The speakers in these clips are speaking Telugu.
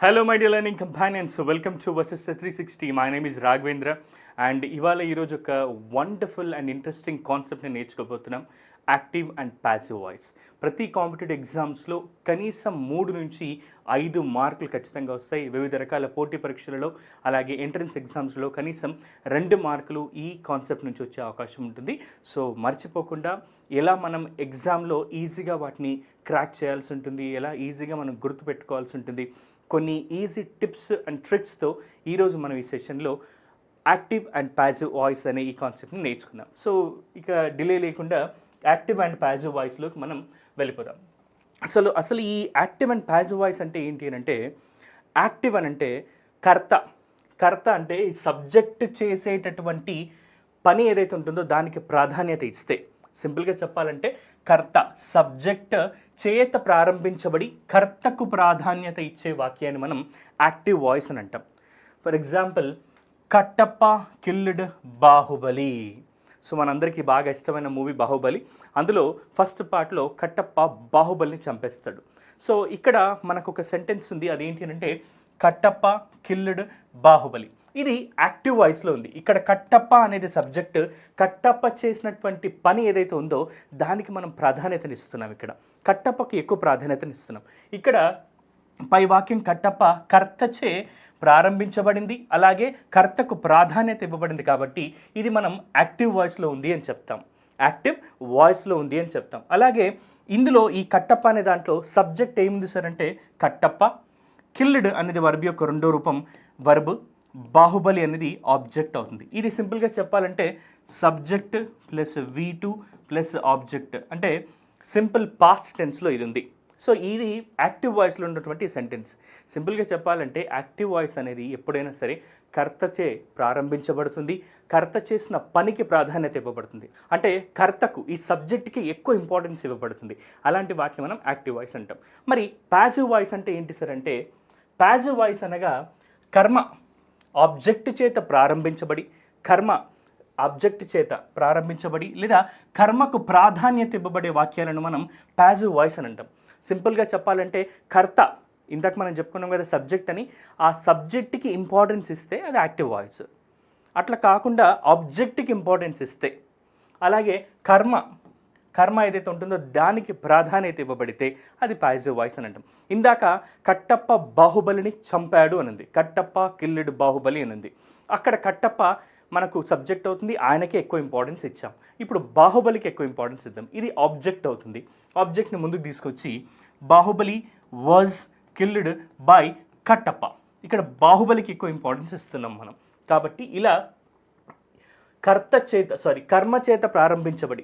Hello my dear learning companions, welcome to Vashista 360. My name is Raghavendra and ఇవాళ ఈరోజు ఒక వండర్ఫుల్ అండ్ ఇంట్రెస్టింగ్ కాన్సెప్ట్ని నేర్చుకోబోతున్నాం, యాక్టివ్ అండ్ ప్యాసివ్ వాయిస్. ప్రతి కాంపిటేటివ్ ఎగ్జామ్స్లో కనీసం 3 నుంచి 5 మార్కులు ఖచ్చితంగా వస్తాయి. వివిధ రకాల పోటీ పరీక్షలలో అలాగే ఎంట్రన్స్ ఎగ్జామ్స్లో కనీసం 2 మార్కులు ఈ కాన్సెప్ట్ నుంచి వచ్చే అవకాశం ఉంటుంది. సో మర్చిపోకుండా ఎలా మనం ఎగ్జామ్లో ఈజీగా వాటిని క్రాక్ చేయాల్సి ఉంటుంది, ఎలా ఈజీగా మనం గుర్తుపెట్టుకోవాల్సి ఉంటుంది, కొన్ని ఈజీ టిప్స్ అండ్ ట్రిక్స్తో ఈరోజు మనం ఈ సెషన్లో యాక్టివ్ అండ్ ప్యాసివ్ వాయిస్ అనే ఈ కాన్సెప్ట్ని నేర్చుకుందాం. సో ఇక డిలే లేకుండా యాక్టివ్ అండ్ ప్యాసివ్ వాయిస్లోకి మనం వెళ్ళిపోదాం. అసలు ఈ యాక్టివ్ అండ్ ప్యాసివ్ వాయిస్ అంటే ఏంటి అని అంటే, యాక్టివ్ అని అంటే కర్త అంటే ఈ సబ్జెక్ట్ చేసేటటువంటి పని ఏదైతే ఉంటుందో దానికి ప్రాధాన్యత ఇస్తే, సింపుల్గా చెప్పాలంటే కర్త సబ్జెక్ట్ చేత ప్రారంభించబడి కర్తకు ప్రాధాన్యత ఇచ్చే వాక్యాన్ని మనం యాక్టివ్ వాయిస్ అని అంటాం. For example, Kattappa killed Baahubali. So మనందరికీ బాగా ఇష్టమైన మూవీ బాహుబలి. అందులో ఫస్ట్ పార్ట్లో కట్టప్ప బాహుబలిని చంపేస్తాడు. సో ఇక్కడ మనకు ఒక సెంటెన్స్ ఉంది, అదేంటి అంటే కట్టప్ప కిల్డ్ బాహుబలి. ఇది యాక్టివ్ వాయిస్లో ఉంది. ఇక్కడ కట్టప్ప అనేది సబ్జెక్ట్, కట్టప్ప చేసినటువంటి పని ఏదైతే ఉందో దానికి మనం ప్రాధాన్యతని ఇస్తున్నాం. ఇక్కడ కట్టప్పకి ఎక్కువ ప్రాధాన్యతని ఇస్తున్నాం. ఇక్కడ పై వాక్యం కట్టప్ప కర్తచే ప్రారంభించబడింది, అలాగే కర్తకు ప్రాధాన్యత ఇవ్వబడింది, కాబట్టి ఇది మనం యాక్టివ్ వాయిస్లో ఉంది అని చెప్తాం. యాక్టివ్ వాయిస్లో ఉంది అని చెప్తాం. అలాగే ఇందులో ఈ కట్టప్ప అనే దాంట్లో సబ్జెక్ట్ ఏముంది సార్ అంటే కట్టప్ప, కిల్డ్ అనేది వర్బ్ యొక్క రెండో రూపం వర్బ్, బాహుబలి అనేది ఆబ్జెక్ట్ అవుతుంది. ఇది సింపుల్గా చెప్పాలంటే subject plus V2 plus object అంటే సింపుల్ పాస్ట్ టెన్స్లో ఇది ఉంది. సో ఇది యాక్టివ్ వాయిస్లో ఉన్నటువంటి సెంటెన్స్. సింపుల్గా చెప్పాలంటే యాక్టివ్ వాయిస్ అనేది ఎప్పుడైనా సరే కర్తచే ప్రారంభించబడుతుంది, కర్త చేసిన పనికి ప్రాధాన్యత ఇవ్వబడుతుంది. అంటే కర్తకు, ఈ సబ్జెక్ట్కి ఎక్కువ ఇంపార్టెన్స్ ఇవ్వబడుతుంది. అలాంటి వాటిని మనం యాక్టివ్ వాయిస్ అంటాం. మరి ప్యాసివ్ వాయిస్ అంటే ఏంటి సార్ అంటే, ప్యాసివ్ వాయిస్ అనగా కర్మ ఆబ్జెక్ట్ చేత ప్రారంభించబడి, లేదా కర్మకు ప్రాధాన్యత ఇవ్వబడే వాక్యాలను మనం ప్యాసివ్ వాయిస్ అని అంటాం. సింపుల్గా చెప్పాలంటే కర్త, ఇందాక మనం చెప్పుకున్నాం కదా సబ్జెక్ట్ అని, ఆ సబ్జెక్ట్కి ఇంపార్టెన్స్ ఇస్తే అది యాక్టివ్ వాయిస్. అట్లా కాకుండా ఆబ్జెక్ట్కి ఇంపార్టెన్స్ ఇస్తే, అలాగే కర్మ ఏదైతే ఉంటుందో దానికి ప్రాధాన్యత ఇవ్వబడితే అది ప్యాసివ్ వాయిస్ అని అంటాం. ఇందాక కట్టప్ప బాహుబలిని చంపాడు అనింది, కట్టప్ప కిల్డ్ బాహుబలి అనింది. అక్కడ కట్టప్ప మనకు సబ్జెక్ట్ అవుతుంది, ఆయనకే ఎక్కువ ఇంపార్టెన్స్ ఇచ్చాం. ఇప్పుడు బాహుబలికి ఎక్కువ ఇంపార్టెన్స్ ఇద్దాం, ఇది ఆబ్జెక్ట్ అవుతుంది. ఆబ్జెక్ట్ని ముందుకు తీసుకొచ్చి Baahubali was killed by Kattappa, ఇక్కడ బాహుబలికి ఎక్కువ ఇంపార్టెన్స్ ఇస్తున్నాం మనం. కాబట్టి ఇలా కర్మ చేత ప్రారంభించబడి,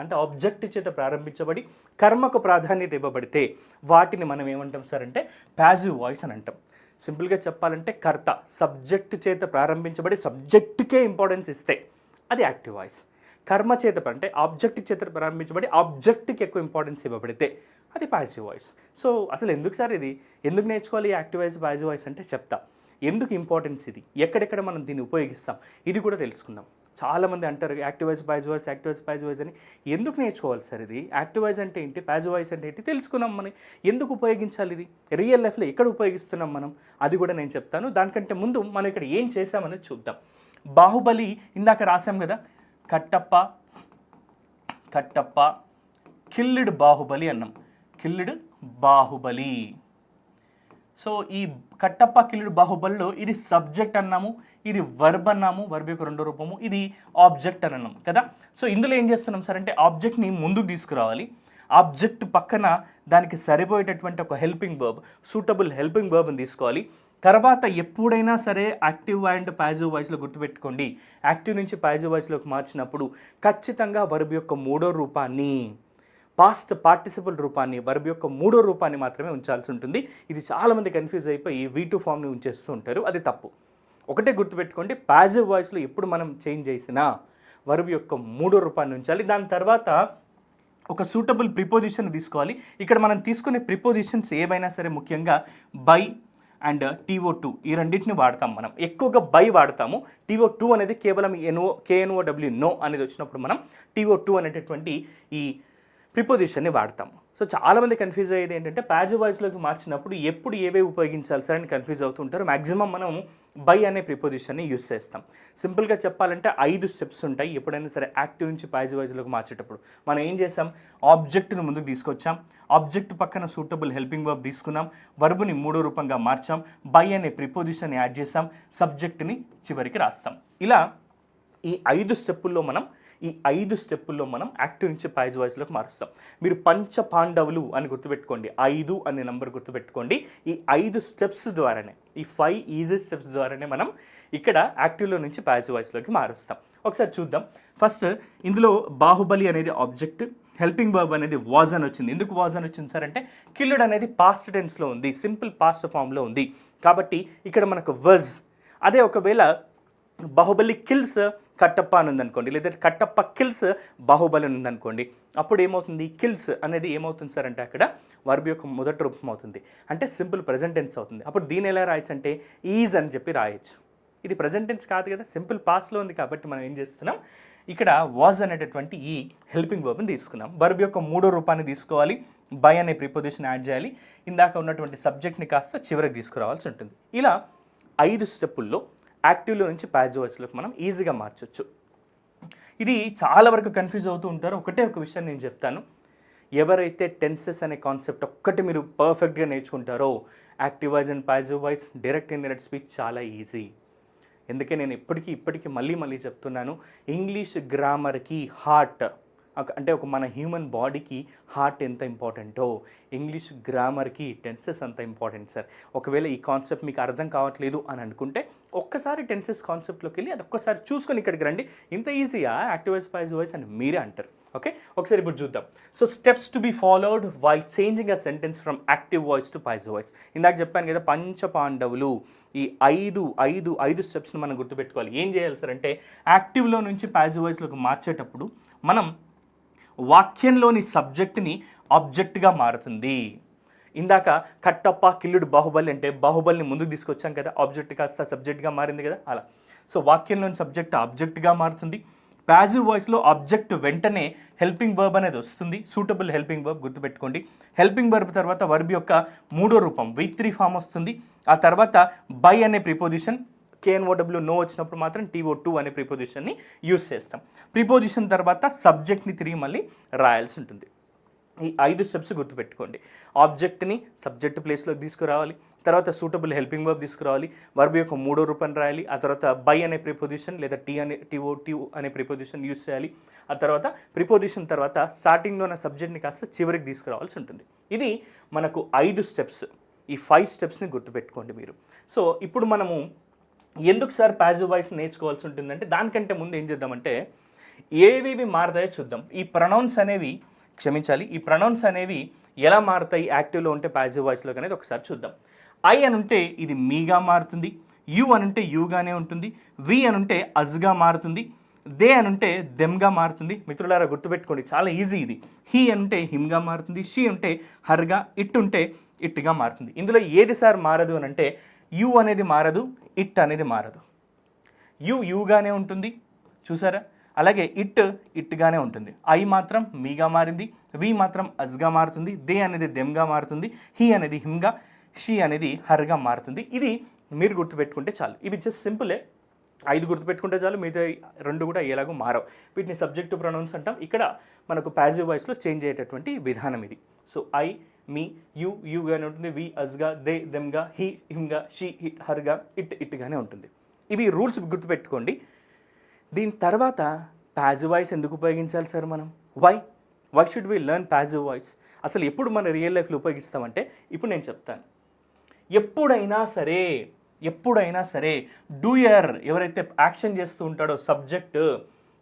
అంటే ఆబ్జెక్ట్ చేత ప్రారంభించబడి కర్మకు ప్రాధాన్యత ఇవ్వబడితే వాటిని మనం ఏమంటాం సార్ అంటే ప్యాసివ్ వాయిస్ అని అంటాం. సింపుల్గా చెప్పాలంటే కర్త సబ్జెక్టు చేత ప్రారంభించబడి సబ్జెక్టుకే ఇంపార్టెన్స్ ఇస్తే అది యాక్టివ్ వాయిస్. కర్మ చేత అంటే ఆబ్జెక్ట్ చేత ప్రారంభించబడి ఆబ్జెక్ట్కి ఎక్కువ ఇంపార్టెన్స్ ఇవ్వబడితే అది ప్యాసివ్ వాయిస్. సో అసలు ఎందుకు సార్ ఇది, ఎందుకు నేర్చుకోవాలి యాక్టివ్ వాయిస్ ప్యాసివ్ వాయిస్ అంటే చెప్తా. ఎందుకు ఇంపార్టెన్స్ ఇది, ఎక్కడెక్కడ మనం దీన్ని ఉపయోగిస్తాం, ఇది కూడా తెలుసుకుందాం. చాలామంది అంటారు యాక్టివ్ వాయిస్ ప్యాసివ్ వాయిస్ అని. ఎందుకు నేర్చుకోవాలి సార్ ఇది, యాక్టివ్ వాయిస్ అంటే ఏంటి, ప్యాసివ్ వాయిస్ అంటే ఏంటి తెలుసుకున్నాం. మనం ఎందుకు ఉపయోగించాలి, ఇది రియల్ లైఫ్లో ఎక్కడ ఉపయోగిస్తున్నాం మనం, అది కూడా నేను చెప్తాను. దానికంటే ముందు మనం ఇక్కడ ఏం చేసామనేది చూద్దాం. బాహుబలి ఇందాక రాసాం కదా, కట్టప్ప కిల్డ్ బాహుబలి అన్నాం, కిల్డ్ బాహుబలి. సో ఈ కట్టప్ప కిల్డ్ బాహుబలిలో ఇది సబ్జెక్ట్ అన్నాము, ఇది వర్బ్ అన్నాము, వర్బ్ యొక్క రెండో రూపము, ఇది ఆబ్జెక్ట్ అని అన్నాం కదా. సో ఇందులో ఏం చేస్తున్నాం సార్ అంటే ఆబ్జెక్ట్ని ముందుకు తీసుకురావాలి, ఆబ్జెక్ట్ పక్కన దానికి సరిపోయేటటువంటి ఒక హెల్పింగ్ వర్బ్, సూటబుల్ హెల్పింగ్ వర్బ్ని తీసుకోవాలి. తర్వాత ఎప్పుడైనా సరే యాక్టివ్ అండ్ ప్యాసివ్ వాయిస్లో గుర్తుపెట్టుకోండి, యాక్టివ్ నుంచి ప్యాసివ్ వాయిస్లోకి మార్చినప్పుడు ఖచ్చితంగా వర్బ్ యొక్క మూడో రూపాన్ని, పాస్ట్ పార్టిసిపల్ రూపాన్ని, వర్బ్ యొక్క మూడో రూపాన్ని మాత్రమే ఉంచాల్సి ఉంటుంది. ఇది చాలామంది కన్ఫ్యూజ్ అయిపోయి V2 ఫామ్ని ఉంచేస్తూ ఉంటారు, అది తప్పు. ఒకటే గుర్తుపెట్టుకోండి, ప్యాసివ్ వాయిస్లో ఎప్పుడు మనం చేంజ్ చేసినా వర్బ్ యొక్క మూడో రూపాన్ని ఉంచాలి. దాని తర్వాత ఒక సూటబుల్ ప్రిపోజిషన్ తీసుకోవాలి. ఇక్కడ మనం తీసుకునే ప్రిపోజిషన్స్ ఏవైనా సరే ముఖ్యంగా బై అండ్ TO2 ఈ రెండింటిని వాడతాం. మనం ఎక్కువగా బై వాడతాము. TO2 అనేది కేవలం KNOW నో అనేది వచ్చినప్పుడు మనం TO2 అనేటటువంటి ఈ ప్రిపోజిషన్ని వాడతాము. సో సో చాలామంది కన్ఫ్యూజ్ అయ్యేది ఏంటంటే పాజిటివ్ వాయిస్లోకి మార్చినప్పుడు ఎప్పుడు ఏవే ఉపయోగించాలి సార్ అని కన్ఫ్యూజ్ అవుతుంటారు. మ్యాక్సిమం మనం బై అనే ప్రిపోజిషన్ని యూస్ చేస్తాం. సింపుల్గా చెప్పాలంటే 5 స్టెప్స్ ఉంటాయి ఎప్పుడైనా సరే యాక్టివ్ నుంచి పాజిటివ్ వాయిస్లోకి మార్చేటప్పుడు. మనం ఏం చేసాం, ఆబ్జెక్ట్ను ముందుకు తీసుకొచ్చాం, ఆబ్జెక్ట్ పక్కన సూటబుల్ హెల్పింగ్ వర్బ్ తీసుకున్నాం, వర్బ్ని మూడో రూపంగా మార్చాం, బై అనే ప్రిపోజిషన్ యాడ్ చేసాం, సబ్జెక్ట్ని చివరికి రాస్తాం. ఇలా ఈ 5 స్టెప్పుల్లో మనం యాక్టివ్ నుంచి పాజిటివ్ వాయిస్లోకి మారుస్తాం. మీరు పంచ పాండవులు అని గుర్తుపెట్టుకోండి, 5 అనే నెంబర్ గుర్తుపెట్టుకోండి. ఈ 5 స్టెప్స్ ద్వారానే, ఈ 5 ఈజీ స్టెప్స్ ద్వారానే మనం ఇక్కడ యాక్టివ్లో నుంచి పాజిటివ్ వాయిస్లోకి మారుస్తాం. ఒకసారి చూద్దాం. ఫస్ట్ ఇందులో బాహుబలి అనేది ఆబ్జెక్ట్, హెల్పింగ్ వర్బ్ అనేది వాజ్ అని వచ్చింది. ఎందుకు వాజ్ అని వచ్చింది సార్ అంటే కిల్డ్ అనేది పాస్ట్ టెన్స్లో ఉంది, సింపుల్ పాస్ట్ ఫామ్లో ఉంది కాబట్టి ఇక్కడ మనకు వజ్. అదే ఒకవేళ బాహుబలి కిల్స్ కట్టప్ప అని ఉందనుకోండి, లేదా కట్టప్ప కిల్స్ బాహుబలి అని ఉందనుకోండి, అప్పుడు ఏమవుతుంది, కిల్స్ అనేది ఏమవుతుంది సార్ అంటే అక్కడ వర్బ్ యొక్క మొదటి రూపం అవుతుంది, అంటే సింపుల్ ప్రెజెంట్ టెన్స్ అవుతుంది. అప్పుడు దీని ఎలా రాయొచ్చు అంటే ఈజ్ అని చెప్పి రాయొచ్చు. ఇది ప్రెజెంట్ టెన్స్ కాదు కదా, సింపుల్ పాస్ట్లో ఉంది కాబట్టి మనం ఏం చేస్తున్నాం, ఇక్కడ వాజ్ అనేటటువంటి ఈ హెల్పింగ్ వర్బ్ని తీసుకున్నాం. వర్బ్ యొక్క మూడో రూపాన్ని తీసుకోవాలి, బై అనే ప్రిపోజిషన్ యాడ్ చేయాలి, ఇందాక ఉన్నటువంటి సబ్జెక్ట్ని కాస్త చివరికి తీసుకురావాల్సి ఉంటుంది. ఇలా 5 స్టెప్పుల్లో యాక్టివ్లో నుంచి పాజిటివ్ వాయిస్లోకి మనం ఈజీగా మార్చొచ్చు. ఇది చాలా వరకు కన్ఫ్యూజ్ అవుతూ ఉంటారు. ఒకటే ఒక విషయం నేను చెప్తాను, ఎవరైతే టెన్సెస్ అనే కాన్సెప్ట్ ఒక్కటి మీరు పర్ఫెక్ట్గా నేర్చుకుంటారో active voice and positive voice, direct indirect speech చాలా ఈజీ. ఎందుకే నేను ఇప్పటికీ మళ్ళీ చెప్తున్నాను, ఇంగ్లీష్ గ్రామర్కి హార్ట్ అంటే ఒక మన హ్యూమన్ బాడీకి హార్ట్ ఎంత ఇంపార్టెంటో ఇంగ్లీష్ గ్రామర్కి టెన్సెస్ అంత ఇంపార్టెంట్ సార్. ఒకవేళ ఈ కాన్సెప్ట్ మీకు అర్థం కావట్లేదు అని అనుకుంటే ఒక్కసారి టెన్సెస్ కాన్సెప్ట్లోకి వెళ్ళి అది ఒక్కసారి చూసుకొని ఇక్కడికి రండి. ఇంత ఈజీగా యాక్టివ్ వాయిస్ పాజిటివ్ వాయిస్ అని మీరే అంటారు. ఓకే, ఒకసారి ఇప్పుడు చూద్దాం. So steps to be followed while changing a sentence from active voice to positive voice. ఇందాక చెప్పాను కదా, పంచ పాండవులు, ఈ ఐదు స్టెప్స్ని మనం గుర్తుపెట్టుకోవాలి. ఏం చేయాలి సార్ అంటే యాక్టివ్లో నుంచి పాజిటివ్ వాయిస్లోకి మార్చేటప్పుడు మనం వాక్యంలోని సబ్జెక్ట్ని ఆబ్జెక్ట్గా మారుతుంది. ఇందాక కట్టప్ప కిల్లుడు బాహుబలి అంటే బాహుబలిని ముందుకు తీసుకొచ్చాం కదా, ఆబ్జెక్ట్ కాస్త సబ్జెక్ట్గా మారింది కదా అలా. సో వాక్యంలోని సబ్జెక్ట్ ఆబ్జెక్ట్గా మారుతుంది. పాజిటివ్ వాయిస్లో ఆబ్జెక్ట్ వెంటనే హెల్పింగ్ వర్బ్ అనేది వస్తుంది, సూటబుల్ హెల్పింగ్ వర్బ్ గుర్తుపెట్టుకోండి. హెల్పింగ్ వర్బ్ తర్వాత వర్బ్ యొక్క మూడో రూపం V3 ఫామ్ వస్తుంది. ఆ తర్వాత బై అనే ప్రిపోజిషన్, KNOW నో వచ్చినప్పుడు మాత్రం TO2 అనే ప్రిపోజిషన్ని యూస్ చేస్తాం. ప్రిపోజిషన్ తర్వాత సబ్జెక్ట్ని తిరిగి మళ్ళీ రాయాల్సి ఉంటుంది. ఈ 5 స్టెప్స్ గుర్తుపెట్టుకోండి. ఆబ్జెక్ట్ని సబ్జెక్ట్ ప్లేస్లోకి తీసుకురావాలి, తర్వాత సూటబుల్ హెల్పింగ్ వర్బ్ తీసుకురావాలి, వర్బ్ యొక్క మూడో రూపాన్ని రాయాలి, ఆ తర్వాత బై అనే ప్రిపోజిషన్ లేదా TO2 అనే ప్రిపోజిషన్ యూస్ చేయాలి. ఆ తర్వాత ప్రిపోజిషన్ తర్వాత స్టార్టింగ్లో ఉన్న సబ్జెక్ట్ని కాస్త చివరికి తీసుకురావాల్సి ఉంటుంది. ఇది మనకు 5 స్టెప్స్. ఈ 5 స్టెప్స్ని గుర్తుపెట్టుకోండి మీరు. సో ఇప్పుడు మనము ఎందుకు సార్ పాజిటివ్ వాయిస్ నేర్చుకోవాల్సి ఉంటుందంటే దానికంటే ముందు ఏం చేద్దామంటే ఏవేవి మారుతాయో చూద్దాం. ఈ ప్రొనౌన్స్ అనేవి ఎలా మారుతాయి యాక్టివ్లో ఉంటే పాజిటివ్ వాయిస్లోకి అనేది ఒకసారి చూద్దాం. ఐ అని ఉంటే ఇది మీగా మారుతుంది, యు అని ఉంటే యూగానే ఉంటుంది, వి అని ఉంటే అజ్గా మారుతుంది, దే అని ఉంటే దెమ్గా మారుతుంది. మిత్రులారా గుర్తుపెట్టుకోండి, చాలా ఈజీ ఇది. హీ అని ఉంటే హిమ్గా మారుతుంది, షీ ఉంటే హర్గా, ఇట్ ఉంటే ఇట్గా మారుతుంది. ఇందులో ఏది సార్ మారదు అని అంటే యు అనేది మారదు, ఇట్ అనేది మారదు. యూగానే ఉంటుంది చూసారా, అలాగే ఇట్గానే ఉంటుంది. ఐ మాత్రం మీగా మారింది, వి మాత్రం అజ్గా మారుతుంది, దే అనేది దెమ్గా మారుతుంది, హీ అనేది హిమ్గా, షీ అనేది హర్గా మారుతుంది. ఇది మీరు గుర్తుపెట్టుకుంటే చాలు. ఇవి జస్ట్ సింపులే, 5 గుర్తుపెట్టుకుంటే చాలు, మిగతా 2 కూడా ఎలాగో మారవు. వీటిని సబ్జెక్టు ప్రొనౌన్స్ అంటాం. ఇక్కడ మనకు పాజిటివ్ వాయిస్లో చేంజ్ అయ్యేటటువంటి విధానం ఇది. సో ఐ, మీ, యూగానే ఉంటుంది, వి అజ్గా, దే దెమ్గా, హీ హిమ్గా, షీ హర్గా, ఇట్గానే ఉంటుంది. ఇవి రూల్స్ గుర్తుపెట్టుకోండి. దీని తర్వాత పాజిటివ్ వాయిస్ ఎందుకు ఉపయోగించాలి సార్ మనం? Why should we learn positive voice? అసలు ఎప్పుడు మన రియల్ లైఫ్లో ఉపయోగిస్తామంటే ఇప్పుడు నేను చెప్తాను. ఎప్పుడైనా సరే డూయర్ ఎవరైతే యాక్షన్ చేస్తూ ఉంటాడో సబ్జెక్ట్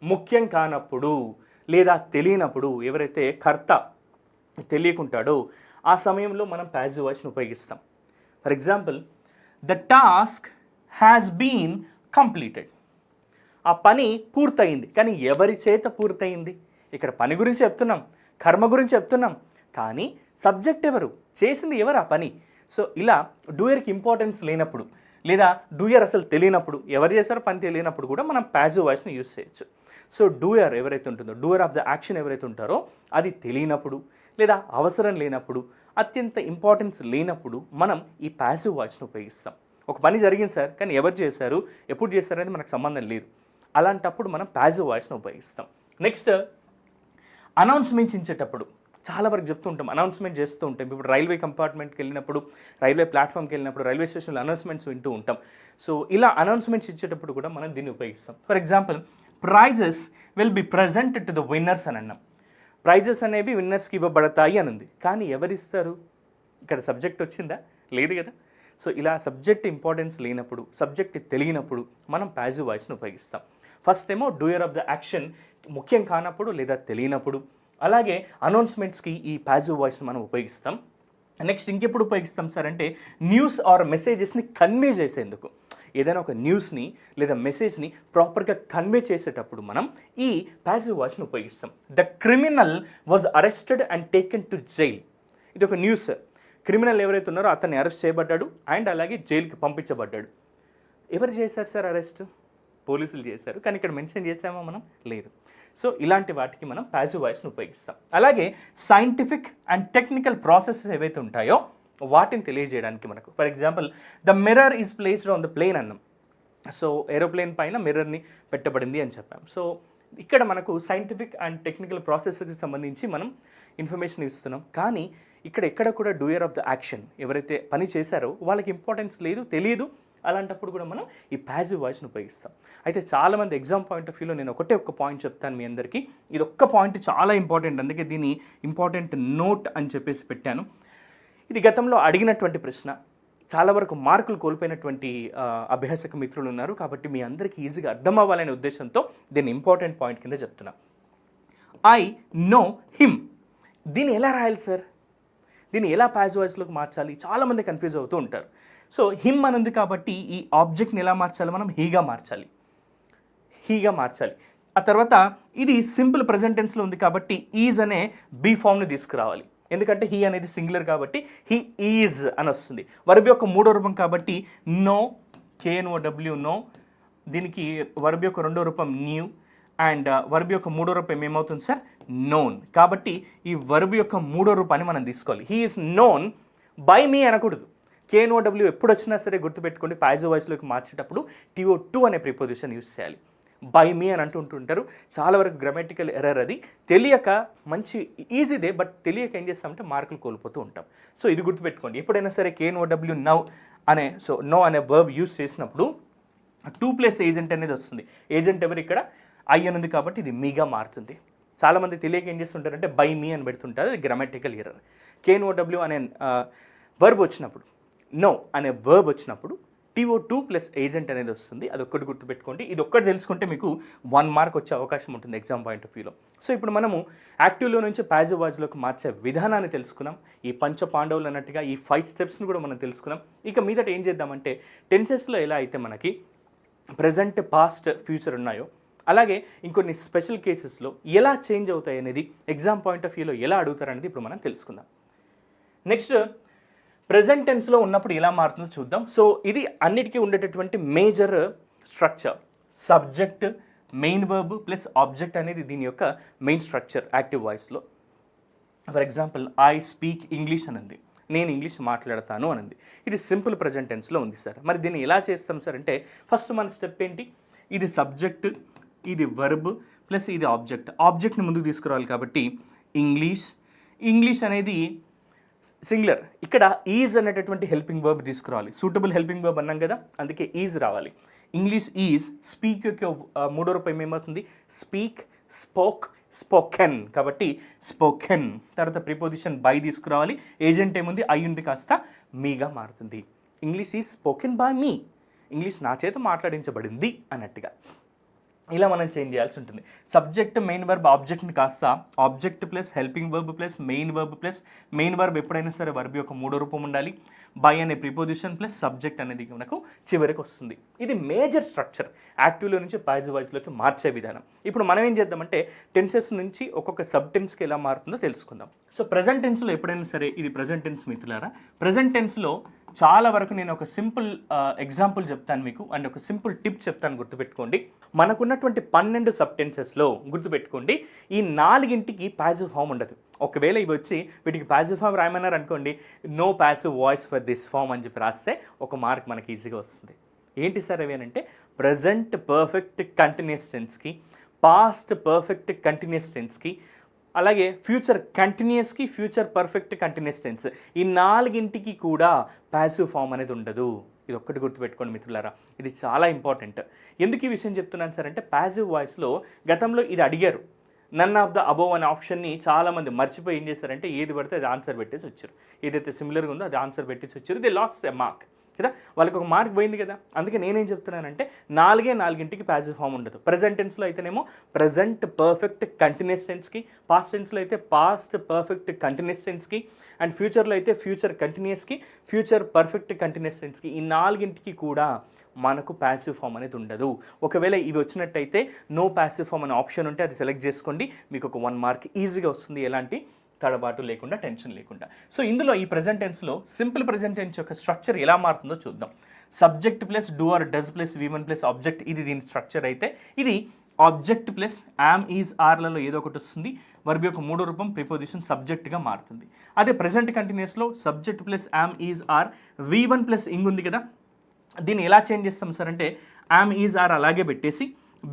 ముఖ్యం కానప్పుడు లేదా తెలియనప్పుడు, ఎవరైతే కర్త తెలియకుంటాడో ఆ సమయంలో మనం పాజిటివ్ వాయిస్ని ఉపయోగిస్తాం. For example, the task has been completed. ఆ పని పూర్తయింది, కానీ ఎవరి చేత పూర్తయింది? ఇక్కడ పని గురించి చెప్తున్నాం, కర్మ గురించి చెప్తున్నాం, కానీ సబ్జెక్ట్ ఎవరు, చేసింది ఎవరు ఆ పని? సో ఇలా డూయర్కి ఇంపార్టెన్స్ లేనప్పుడు లేదా డూయర్ అసలు తెలియనప్పుడు, ఎవరు చేస్తారో పని తెలియనప్పుడు కూడా మనం పాజిటివ్ వాయిస్ని యూస్ చేయొచ్చు. సో డూయర్ ఎవరైతే ఉంటుందో, డూయర్ ఆఫ్ ద యాక్షన్ ఎవరైతే ఉంటారో అది తెలియనప్పుడు లేదా అవసరం లేనప్పుడు, అత్యంత ఇంపార్టెన్స్ లేనప్పుడు మనం ఈ ప్యాసివ్ వాయిస్ను ఉపయోగిస్తాం. ఒక పని జరిగింది సార్, కానీ ఎవరు చేశారు, ఎప్పుడు చేశారు అనేది మనకు సంబంధం లేదు. అలాంటప్పుడు మనం ప్యాసివ్ వాయిస్ను ఉపయోగిస్తాం. నెక్స్ట్, అనౌన్స్మెంట్స్ ఇచ్చేటప్పుడు చాలా వరకు చెప్తూ ఉంటాం, అనౌన్స్మెంట్ చేస్తూ ఉంటాం. ఇప్పుడు రైల్వే కంపార్ట్మెంట్కి వెళ్ళినప్పుడు, రైల్వే ప్లాట్ఫామ్కి వెళ్ళినప్పుడు, రైల్వే స్టేషన్లో అనౌన్స్మెంట్స్ వింటూ ఉంటాం. సో ఇలా అనౌన్స్మెంట్స్ ఇచ్చేటప్పుడు కూడా మనం దీన్ని ఉపయోగిస్తాం. For example, prizes will be present to the winners అని అన్నాం. ప్రైజెస్ అనేవి విన్నర్స్కి ఇవ్వబడతాయి అని ఉంది, కానీ ఎవరిస్తారు? ఇక్కడ సబ్జెక్ట్ వచ్చిందా? లేదు కదా. సో ఇలా సబ్జెక్ట్ ఇంపార్టెన్స్ లేనప్పుడు, సబ్జెక్ట్ తెలియనప్పుడు మనం ప్యాసివ్ వాయిస్ను ఉపయోగిస్తాం. ఫస్ట్ ఏమో డూయర్ ఆఫ్ ద యాక్షన్ ముఖ్యం కానప్పుడు లేదా తెలియనప్పుడు, అలాగే అనౌన్స్మెంట్స్కి ఈ ప్యాసివ్ వాయిస్ని మనం ఉపయోగిస్తాం. నెక్స్ట్ ఇంకెప్పుడు ఉపయోగిస్తాం సార్ అంటే, న్యూస్ ఆర్ మెసేజెస్ని కన్వే చేసేందుకు. ఏదైనా ఒక న్యూస్ని లేదా మెసేజ్ని ప్రాపర్గా కన్వే చేసేటప్పుడు మనం ఈ ప్యాసివ్ వాయిస్ని ఉపయోగిస్తాం. The criminal was arrested and taken to jail. ఇది ఒక న్యూస్. క్రిమినల్ ఎవరైతే ఉన్నారో అతన్ని అరెస్ట్ చేయబడ్డాడు అండ్ అలాగే జైలుకి పంపించబడ్డాడు. ఎవరు చేశారు సార్ అరెస్ట్? పోలీసులు చేశారు, కానీ ఇక్కడ మెన్షన్ చేసామా మనం? లేదు. సో ఇలాంటి వాటికి మనం ప్యాసివ్ వాయిస్ని ఉపయోగిస్తాం. అలాగే సైంటిఫిక్ అండ్ టెక్నికల్ ప్రాసెసెస్ ఏవైతే ఉంటాయో వాటిని తెలియజేయడానికి మనకు, for example, the mirror is placed on the plane అన్నాం. సో ఏరోప్లేన్ పైన మిర్రర్ని పెట్టబడింది అని చెప్పాం. సో ఇక్కడ మనకు సైంటిఫిక్ అండ్ టెక్నికల్ ప్రాసెస్కి సంబంధించి మనం ఇన్ఫర్మేషన్ ఇస్తున్నాం, కానీ ఎక్కడ కూడా డూయర్ ఆఫ్ ద యాక్షన్ ఎవరైతే పని చేశారో వాళ్ళకి ఇంపార్టెన్స్ లేదు, తెలియదు. అలాంటప్పుడు కూడా మనం ఈ ప్యాసివ్ వాయిస్ని ఉపయోగిస్తాం. అయితే చాలామంది ఎగ్జామ్ పాయింట్ ఆఫ్ వ్యూలో నేను ఒక్క పాయింట్ చెప్తాను మీ అందరికీ. ఇది ఒక్క పాయింట్ చాలా ఇంపార్టెంట్, అందుకే దీన్ని ఇంపార్టెంట్ నోట్ అని చెప్పేసి పెట్టాను. ఇది గతంలో అడిగినటువంటి ప్రశ్న. చాలా వరకు మార్కులు కోల్పోయినటువంటి అభ్యాసక మిత్రులు ఉన్నారు, కాబట్టి మీ అందరికీ ఈజీగా అర్థం అవ్వాలనే ఉద్దేశంతో దీన్ని ఇంపార్టెంట్ పాయింట్ కింద చెప్తున్నా. I know him. దీన్ని ఎలా రాయాలి సార్? దీన్ని ఎలా ప్యాసివ్ వాయిస్లోకి మార్చాలి? చాలామంది కన్ఫ్యూజ్ అవుతూ ఉంటారు. సో హిమ్ అని ఉంది కాబట్టి ఈ ఆబ్జెక్ట్ని ఎలా మార్చాలి? మనం హీగా మార్చాలి. ఆ తర్వాత ఇది సింపుల్ ప్రెజెంట్ టెన్స్లో ఉంది కాబట్టి ఈజ్ అనే బీ ఫామ్ని తీసుకురావాలి. ఎందుకంటే హీ అనేది సింగులర్ కాబట్టి హీ ఈజ్ అని వస్తుంది. వర్బ్ యొక్క మూడో రూపం కాబట్టి నో, KNOW నో. దీనికి వర్బ్ యొక్క రెండో రూపం న్యూ అండ్ వర్బ్ యొక్క మూడో రూపం ఏమవుతుంది సార్? నోన్. కాబట్టి ఈ వర్బ్ యొక్క మూడో రూపాన్ని మనం తీసుకోవాలి. హీ ఈజ్ నోన్ బై మీ అనకూడదు. KNOW ఎప్పుడు వచ్చినా సరే గుర్తుపెట్టుకోండి, ప్యాసివ్ వాయిస్లోకి మార్చేటప్పుడు TO2 అనే ప్రిపోజిషన్ యూజ్ చేయాలి. బై మీ అని అంటుంటారు. చాలా వరకు గ్రామటికల్ ఎర్రర్ అది. తెలియక మంచి ఈజీదే, బట్ తెలియక ఏం చేస్తామంటే మార్కులు కోల్పోతూ ఉంటాం. సో ఇది గుర్తుపెట్టుకోండి. ఎప్పుడైనా సరే KNOW నౌ అనే నో అనే వర్బ్ యూజ్ చేసినప్పుడు 2 + ఏజెంట్ అనేది వస్తుంది. ఏజెంట్ ఎవరు? ఇక్కడ ఐ అని ఉంది కాబట్టి ఇది మీగా మారుతుంది. చాలామంది తెలియక ఏం చేస్తుంటారంటే బై మీ అని పెడుతుంటారు. ఇది గ్రామటికల్ ఎర్రర్. KNOW అనే వర్బ్ వచ్చినప్పుడు, నో అనే వర్బ్ వచ్చినప్పుడు TO2 + ఏజెంట్ అనేది వస్తుంది. అది ఒక్కటి గుర్తుపెట్టుకోండి. ఇది ఒక్కటి తెలుసుకుంటే మీకు 1 మార్క్ వచ్చే అవకాశం ఉంటుంది ఎగ్జామ్ పాయింట్ ఆఫ్ వ్యూలో. సో ఇప్పుడు మనము యాక్టివ్లో నుంచి ప్యాసివ్ వాయిస్లోకి మార్చే విధానాన్ని తెలుసుకున్నాం. ఈ పంచ పాండవులు అన్నట్టుగా ఈ 5 స్టెప్స్ని కూడా మనం తెలుసుకున్నాం. ఇక మీదట ఏం చేద్దామంటే టెన్సెస్లో ఎలా అయితే మనకి ప్రజెంట్, పాస్ట్, ఫ్యూచర్ ఉన్నాయో అలాగే ఇంకొన్ని స్పెషల్ కేసెస్లో ఎలా చేంజ్ అవుతాయి అనేది, ఎగ్జామ్ పాయింట్ ఆఫ్ వ్యూలో ఎలా అడుగుతారు అనేది ఇప్పుడు మనం తెలుసుకుందాం. నెక్స్ట్, ప్రెజెంట్ టెన్స్లో ఉన్నప్పుడు ఎలా మారుతుందో చూద్దాం. సో ఇది అన్నిటికీ ఉండేటటువంటి major structure. Subject, main verb plus object అనేది దీని యొక్క మెయిన్ స్ట్రక్చర్ యాక్టివ్ వాయిస్లో. For example, I speak English అనంది, నేను ఇంగ్లీష్ మాట్లాడతాను అనంది. ఇది సింపుల్ ప్రెజెంట్ టెన్స్లో ఉంది సార్. మరి దీన్ని ఎలా చేస్తాం సార్ అంటే, ఫస్ట్ మన స్టెప్ ఏంటి? ఇది సబ్జెక్ట్, ఇది వర్బ్ ప్లస్ ఇది ఆబ్జెక్ట్. ఆబ్జెక్ట్ని ముందుకు తీసుకురావాలి కాబట్టి ఇంగ్లీష్ అనేది సింగులర్. ఇక్కడ ఈజ్ అనేటటువంటి హెల్పింగ్ వర్బ్ తీసుకురావాలి. సూటబుల్ హెల్పింగ్ వర్బ్ అన్నాం కదా, అందుకే ఈజ్ రావాలి. English is. స్పీక్ యొక్క మూడో రూపం ఏమవుతుంది? Speak, spoke, spoken. కాబట్టి స్పోకెన్. తర్వాత ప్రిపోజిషన్ బై తీసుకురావాలి. ఏజెంట్ ఏముంది? ఐ ఉంది, కాస్త మీగా మారుతుంది. English is spoken by me. English నా చేత మాట్లాడించబడింది అన్నట్టుగా. ఇలా మనం చేంజ్ చేయాల్సి ఉంటుంది. సబ్జెక్ట్, మెయిన్ వర్బ్, ఆబ్జెక్ట్ని కాస్త object plus helping verb plus main verb plus main verb ఎప్పుడైనా సరే వర్బ్ యొక్క మూడో రూపం ఉండాలి. బై అనే ప్రిపోజిషన్ ప్లస్ సబ్జెక్ట్ అనేది మనకు చివరికి వస్తుంది. ఇది మేజర్ స్ట్రక్చర్ యాక్టివ్లో నుంచి ప్యాసివ్ వాయిస్లోకి మార్చే విధానం. ఇప్పుడు మనం ఏం చేద్దామంటే టెన్సెస్ నుంచి ఒక్కొక్క సబ్ టెన్స్కి ఎలా మారుతుందో తెలుసుకుందాం. సో ప్రెజెంట్ టెన్స్లో ఎప్పుడైనా సరే, ఇది ప్రెజెంట్ టెన్స్ మిత్రులారా, ప్రెజెంట్ టెన్స్లో చాలా వరకు నేను ఒక సింపుల్ ఎగ్జాంపుల్ చెప్తాను మీకు అండ్ ఒక సింపుల్ టిప్ చెప్తాను, గుర్తుపెట్టుకోండి. మనకున్నటువంటి 12 సబ్టెన్సెస్లో గుర్తుపెట్టుకోండి ఈ 4కి ప్యాసివ్ ఫామ్ ఉండదు. ఒకవేళ ఇవి వచ్చి వీటికి ప్యాసివ్ ఫామ్ రాయమన్నారు అనుకోండి, no passive voice for this form అని చెప్పి రాస్తే ఒక మార్క్ మనకి ఈజీగా వస్తుంది. ఏంటి సార్ అవి అంటే ప్రజెంట్ పర్ఫెక్ట్ కంటిన్యూస్ టెన్స్కి, పాస్ట్ పర్ఫెక్ట్ కంటిన్యూస్ టెన్స్కి, అలాగే ఫ్యూచర్ కంటిన్యూస్కి, ఫ్యూచర్ పర్ఫెక్ట్ కంటిన్యూస్ టెన్స్, ఈ 4కి కూడా ప్యాసివ్ ఫామ్ అనేది ఉండదు. ఇది ఒక్కటి గుర్తుపెట్టుకోండి మిత్రులారా, ఇది చాలా ఇంపార్టెంట్. ఎందుకు ఈ విషయం చెప్తున్నాను సార్ అంటే ప్యాసివ్ వాయిస్లో గతంలో ఇది అడిగారు, నన్ ఆఫ్ ద అబోవ్ అనే ఆప్షన్ని చాలామంది మర్చిపోయి ఏం చేశారంటే ఏది పడితే అది ఆన్సర్ పెట్టేసి వచ్చారు. ఏదైతే సిమిలర్గా ఉందో అది ఆన్సర్ పెట్టేసి వచ్చారు, ది లాస్ట్ ఎ మార్క్ కదా, వాళ్ళకి ఒక మార్క్ పోయింది కదా. అందుకే నేనేం చెప్తున్నానంటే 4కి ప్యాసివ్ ఫామ్ ఉండదు. ప్రజెంట్ టెన్స్లో అయితేనేమో ప్రజెంట్ పర్ఫెక్ట్ కంటిన్యూస్ టెన్స్కి, పాస్ట్ టెన్స్లో అయితే పాస్ట్ పర్ఫెక్ట్ కంటిన్యూస్ టెన్స్కి, అండ్ ఫ్యూచర్లో అయితే ఫ్యూచర్ కంటిన్యూస్కి, ఫ్యూచర్ పర్ఫెక్ట్ కంటిన్యూస్ టెన్స్కి, ఈ 4కి కూడా మనకు ప్యాసివ్ ఫామ్ అనేది ఉండదు. ఒకవేళ ఇవి వచ్చినట్టయితే నో ప్యాసివ్ ఫామ్ అనే ఆప్షన్ ఉంటే అది సెలెక్ట్ చేసుకోండి, మీకు ఒక 1 మార్క్ ఈజీగా వస్తుంది, ఎలాంటి తడబాటు లేకుండా, టెన్షన్ లేకుండా. సో ఇందులో ఈ ప్రెజెంట్ టెన్స్లో సింపుల్ ప్రెజెంట్ టెన్స్ యొక్క స్ట్రక్చర్ ఎలా మారుతుందో చూద్దాం. Subject plus do or does plus V1 plus object, ఇది దీని స్ట్రక్చర్ అయితే ఇది ఆబ్జెక్ట్ ప్లస్ యామ్ ఈజ్ ఆర్లలో ఏదో ఒకటి వస్తుంది, వర్బ్ యొక్క 3వ రూపం ప్రిపోజిషన్ సబ్జెక్ట్గా మారుతుంది. అదే ప్రెజెంట్ కంటిన్యూస్లో subject plus am is are, V1 plus ing ఉంది కదా, దీన్ని ఎలా చేంజ్ చేస్తాం సార్ అంటే యామ్ ఈజ్ ఆర్ అలాగే పెట్టేసి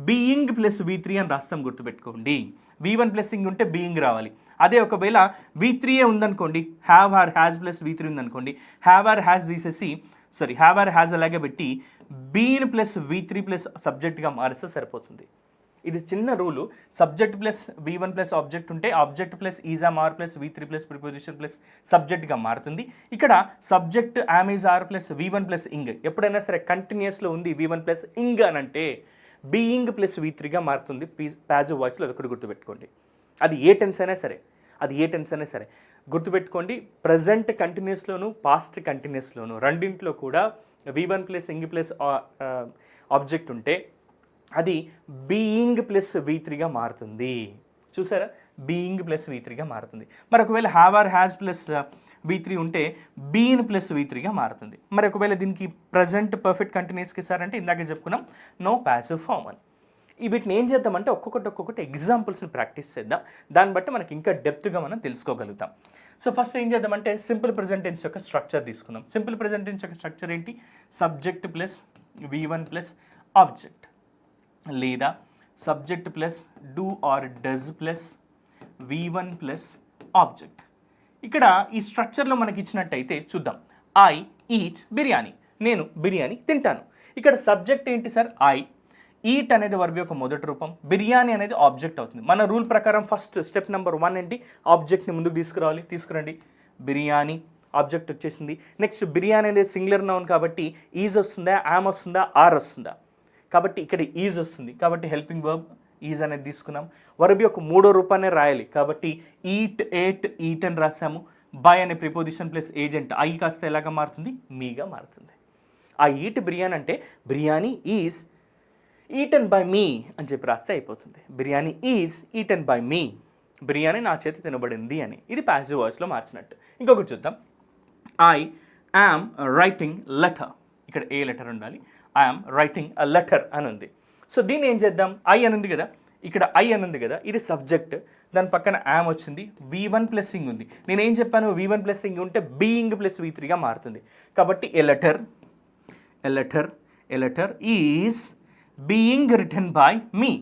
బీయింగ్ ప్లస్ V3 అని రాస్తాం, గుర్తుపెట్టుకోండి. V1 ప్లస్ ఇంగ్ ఉంటే బీయింగ్ రావాలి. అదే ఒకవేళ V3 ఉందనుకోండి, have or has plus V3 ఉందనుకోండి, హ్యావ్ ఆర్ హ్యాజ్ తీసేసి హ్యావ్ ఆర్ హ్యాజ్ అలాగే పెట్టి బీన్ ప్లస్ V3 ప్లస్ సబ్జెక్ట్గా మారిస్తే సరిపోతుంది. ఇది చిన్న rule. Subject plus V1 plus object ఉంటే object plus is am are plus V3 plus preposition plus సబ్జెక్ట్గా మారుతుంది. ఇక్కడ subject am is are plus V1 plus ing, ఎప్పుడైనా సరే కంటిన్యూస్లో ఉంది V1 ప్లస్ ఇంగ్ అని అంటే బీయింగ్ ప్లస్ V3గా మారుతుంది ప్యాసివ్ వాయిస్లో. అదొకటి గుర్తుపెట్టుకోండి. అది ఏ టెన్స్ అయినా సరే గుర్తుపెట్టుకోండి. ప్రజెంట్ కంటిన్యూస్లోను పాస్ట్ కంటిన్యూస్లోను రెండింటిలో కూడా V1 plus ing plus object ఉంటే అది బీయింగ్ ప్లస్ V3గా మారుతుంది. చూసారా, బీయింగ్ ప్లస్ V3గా మారుతుంది. మరి ఒకవేళ have or has plus V3 ఉంటే బీన్ ప్లస్ V3గా మారుతుంది. మరి ఒకవేళ దీనికి ప్రజెంట్ పర్ఫెక్ట్ కంటిన్యూస్కి సార్ అంటే ఇందాక చెప్పుకున్నాం నో ప్యాసివ్ ఫామ్ అని. వీటిని ఏం చేద్దామంటే ఒక్కొక్కటి ఎగ్జాంపుల్స్ని ప్రాక్టీస్ చేద్దాం, దాన్ని బట్టి మనకి ఇంకా డెప్త్గా మనం తెలుసుకోగలుగుతాం. సో ఫస్ట్ ఏం చేద్దామంటే సింపుల్ ప్రెజెంట్ టెన్స్ యొక్క స్ట్రక్చర్ తీసుకుందాం. సింపుల్ ప్రెజెంట్ టెన్స్ యొక్క స్ట్రక్చర్ ఏంటి? Subject plus V1 plus object, లేదా subject plus do or does plus V1 plus object. ఇక్కడ ఈ స్ట్రక్చర్లో మనకి ఇచ్చినట్టయితే చూద్దాం. ఐ ఈట్ బిర్యానీ, నేను బిర్యానీ తింటాను. ఇక్కడ సబ్జెక్ట్ ఏంటి సార్? ఐ. ఈట్ అనేది వర్బ్ యొక్క మొదటి రూపం, బిర్యానీ అనేది ఆబ్జెక్ట్ అవుతుంది. మన రూల్ ప్రకారం ఫస్ట్ స్టెప్ నెంబర్ 1 ఏంటి? ఆబ్జెక్ట్ని ముందుకు తీసుకురండి. బిర్యానీ ఆబ్జెక్ట్ వచ్చేసింది. నెక్స్ట్ బిర్యానీ అనేది సింగులర్ నౌన్ కాబట్టి ఈజ్ వస్తుందా, యామ్ వస్తుందా, ఆర్ వస్తుందా? కాబట్టి ఇక్కడ ఈజ్ వస్తుంది, కాబట్టి హెల్పింగ్ వర్బ్ ఈజ్ అనేది తీసుకున్నాం. వర్బ్ యొక్క 3వ రూపాన్ని రాయాలి కాబట్టి ఈట్, ఏట్, ఈట్ అని రాసాము. బై అనే ప్రిపోజిషన్ ప్లస్ ఏజెంట్ ఐ కాస్త ఎలాగా మారుతుంది? మీగా మారుతుంది. ఆ ఈట్ బిర్యానీ అంటే బిర్యానీ ఈజ్ ఈటన్ బై మీ అని చెప్పి రాస్తే అయిపోతుంది. బిర్యానీ ఈజ్ ఈటన్ బై మీ, బిర్యానీ నా చేతి తినబడింది అని. ఇది ప్యాసివ్ వాయిస్లో మార్చినట్టు. ఇంకొకటి చూద్దాం. ఐ యామ్ రైటింగ్ లెటర్, ఇక్కడ ఏ లెటర్ ఉండాలి? I am writing a letter అని ఉంది. సో దీన్ని ఏం చేద్దాం? ఐ అని ఉంది కదా, ఇక్కడ ఐ అని ఉంది కదా, ఇది సబ్జెక్ట్, దాని పక్కన యామ్ వచ్చింది, V1 ప్లస్ ఇంగ్ ఉంది. నేనేం చెప్పాను? V1 ప్లస్ ఇంగ్ ఉంటే బీయింగ్ ప్లస్ V3గా మారుతుంది. కాబట్టి a letter is being written by me.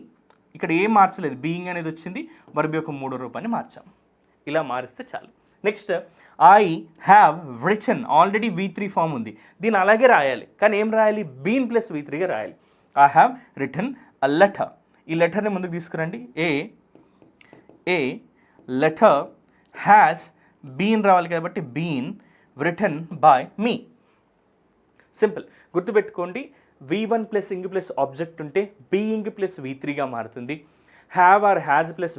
ఇక్కడ ఏం మార్చలేదు, బీయింగ్ అనేది వచ్చింది, వర్బ్ యొక్క 3వ రూపాన్ని మార్చాం. ఇలా మారిస్తే చాలు. Next I have written, already V3 form ఉంది, దీన్ని అలాగే రాయాలి. కానీ ఏం రాయాలి? బీన్ ప్లస్ V3గా రాయాలి. I have return a letter, ఈ లెటర్ని ముందుకు తీసుకురండి. ఏ లెటర్ హ్యాస్ బీన్ రావాలి కాబట్టి been written by me. Simple. గుర్తుపెట్టుకోండి, V1 plus ing plus object ఉంటే బీయింగ్ ప్లస్ V3గా మారుతుంది. Have or has plus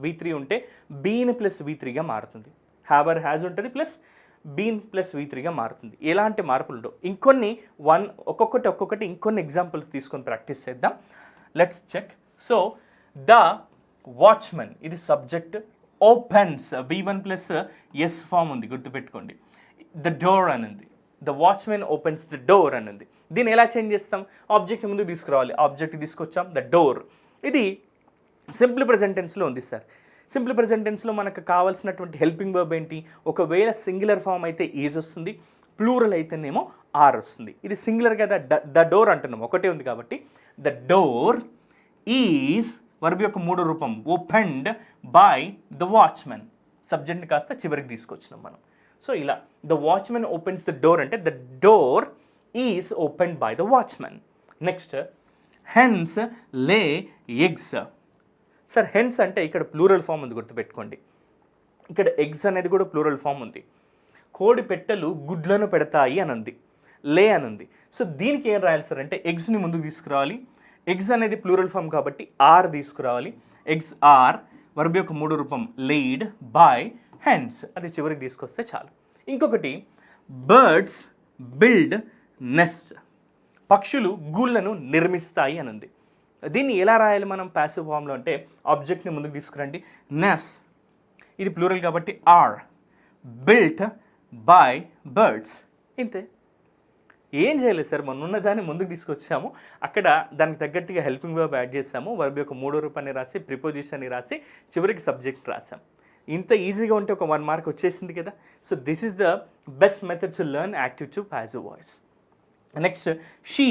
V3 ఉంటే బీన్ ప్లస్ V3గా మారుతుంది. హ్యావ్ ఆర్ హ్యాజ్ ఉంటుంది ప్లస్ బీన్ ప్లస్ V3గా మారుతుంది. ఎలాంటి మార్పులు ఉండవు. ఇంకొన్ని ఒక్కొక్కటి ఇంకొన్ని ఎగ్జాంపుల్స్ తీసుకొని ప్రాక్టీస్ చేద్దాం. Let's check. So the watchman, ఇది subject. Opens, V1 plus s form ఉంది, గుర్తుపెట్టుకోండి. ద డోర్ అని ఉంది. The watchman opens the door అని ఉంది. దీన్ని ఎలా చేంజ్ చేస్తాం? ఆబ్జెక్ట్ ముందుకు తీసుకురావాలి. ఆబ్జెక్ట్ తీసుకొచ్చాం, ద డోర్. ఇది సింపుల్ ప్రెజెంట్ టెన్స్లో ఉంది సార్. సింపుల్ ప్రెజెంట్ టెన్స్లో మనకు కావాల్సినటువంటి హెల్పింగ్ వర్బ్ ఏంటి? ఒకవేళ సింగులర్ ఫామ్ అయితే ఈజ్ వస్తుంది, ప్లూరల్ అయితేనేమో ఆర్ వస్తుంది. ఇది సింగులర్ కదా, ద డోర్ అంటున్నాం, ఒకటే ఉంది కాబట్టి ద డోర్ ఈజ్ వర్బ్ యొక్క మూడో రూపం ఓపెన్డ్ బై ద వాచ్మెన్. సబ్జెక్ట్ని కాస్త చివరికి తీసుకొచ్చినాం మనం. సో ఇలా the watchman opens the door అంటే the door is opened by the watchman. Next hens lay eggs. Sir hens అంటే ఇక్కడ ప్లూరల్ ఫామ్ ఉంది, గుర్తుపెట్టుకోండి. ఇక్కడ ఎగ్స్ అనేది కూడా ప్లూరల్ ఫామ్ ఉంది. కోడి పెట్టెలు గుడ్లను పెడతాయి అని ఉంది, లే అని ఉంది. సో దీనికి ఏం రాయాలి సార్ అంటే ఎగ్స్ని ముందుకు తీసుకురావాలి. ఎగ్స్ అనేది ప్లూరల్ ఫామ్ కాబట్టి ఆర్ తీసుకురావాలి. ఎగ్స్ ఆర్ వర్బ్ యొక్క మూడు రూపం లేడ్ బై హెన్స్, అది చివరికి తీసుకొస్తే చాలు. ఇంకొకటి బర్డ్స్ బిల్డ్ నెస్ట్. పక్షులు గూళ్ళను నిర్మిస్తాయి అని ఉంది. దీన్ని ఎలా రాయాలి మనం ప్యాసివ్ ఫామ్లో అంటే ఆబ్జెక్ట్ని ముందుకు తీసుకురండి, నెస్, ఇది ప్లూరల్ కాబట్టి ఆర్, బిల్ట్ బై బర్డ్స్. ఇంతే, ఏం చేయలేదు సార్. మొన్న ఉన్నదాన్ని ముందుకు తీసుకొచ్చాము, అక్కడ దానికి తగ్గట్టుగా హెల్పింగ్ వర్బ్ యాడ్ చేసాము, వర్బ్ యొక్క మూడో రూపాన్ని రాసి ప్రిపోజిషన్ని రాసి చివరికి సబ్జెక్ట్ రాసాం. ఇంత ఈజీగా ఉంటే ఒక 1 మార్క్ వచ్చేసింది కదా. So this is the best method to learn active to passive voice. Next she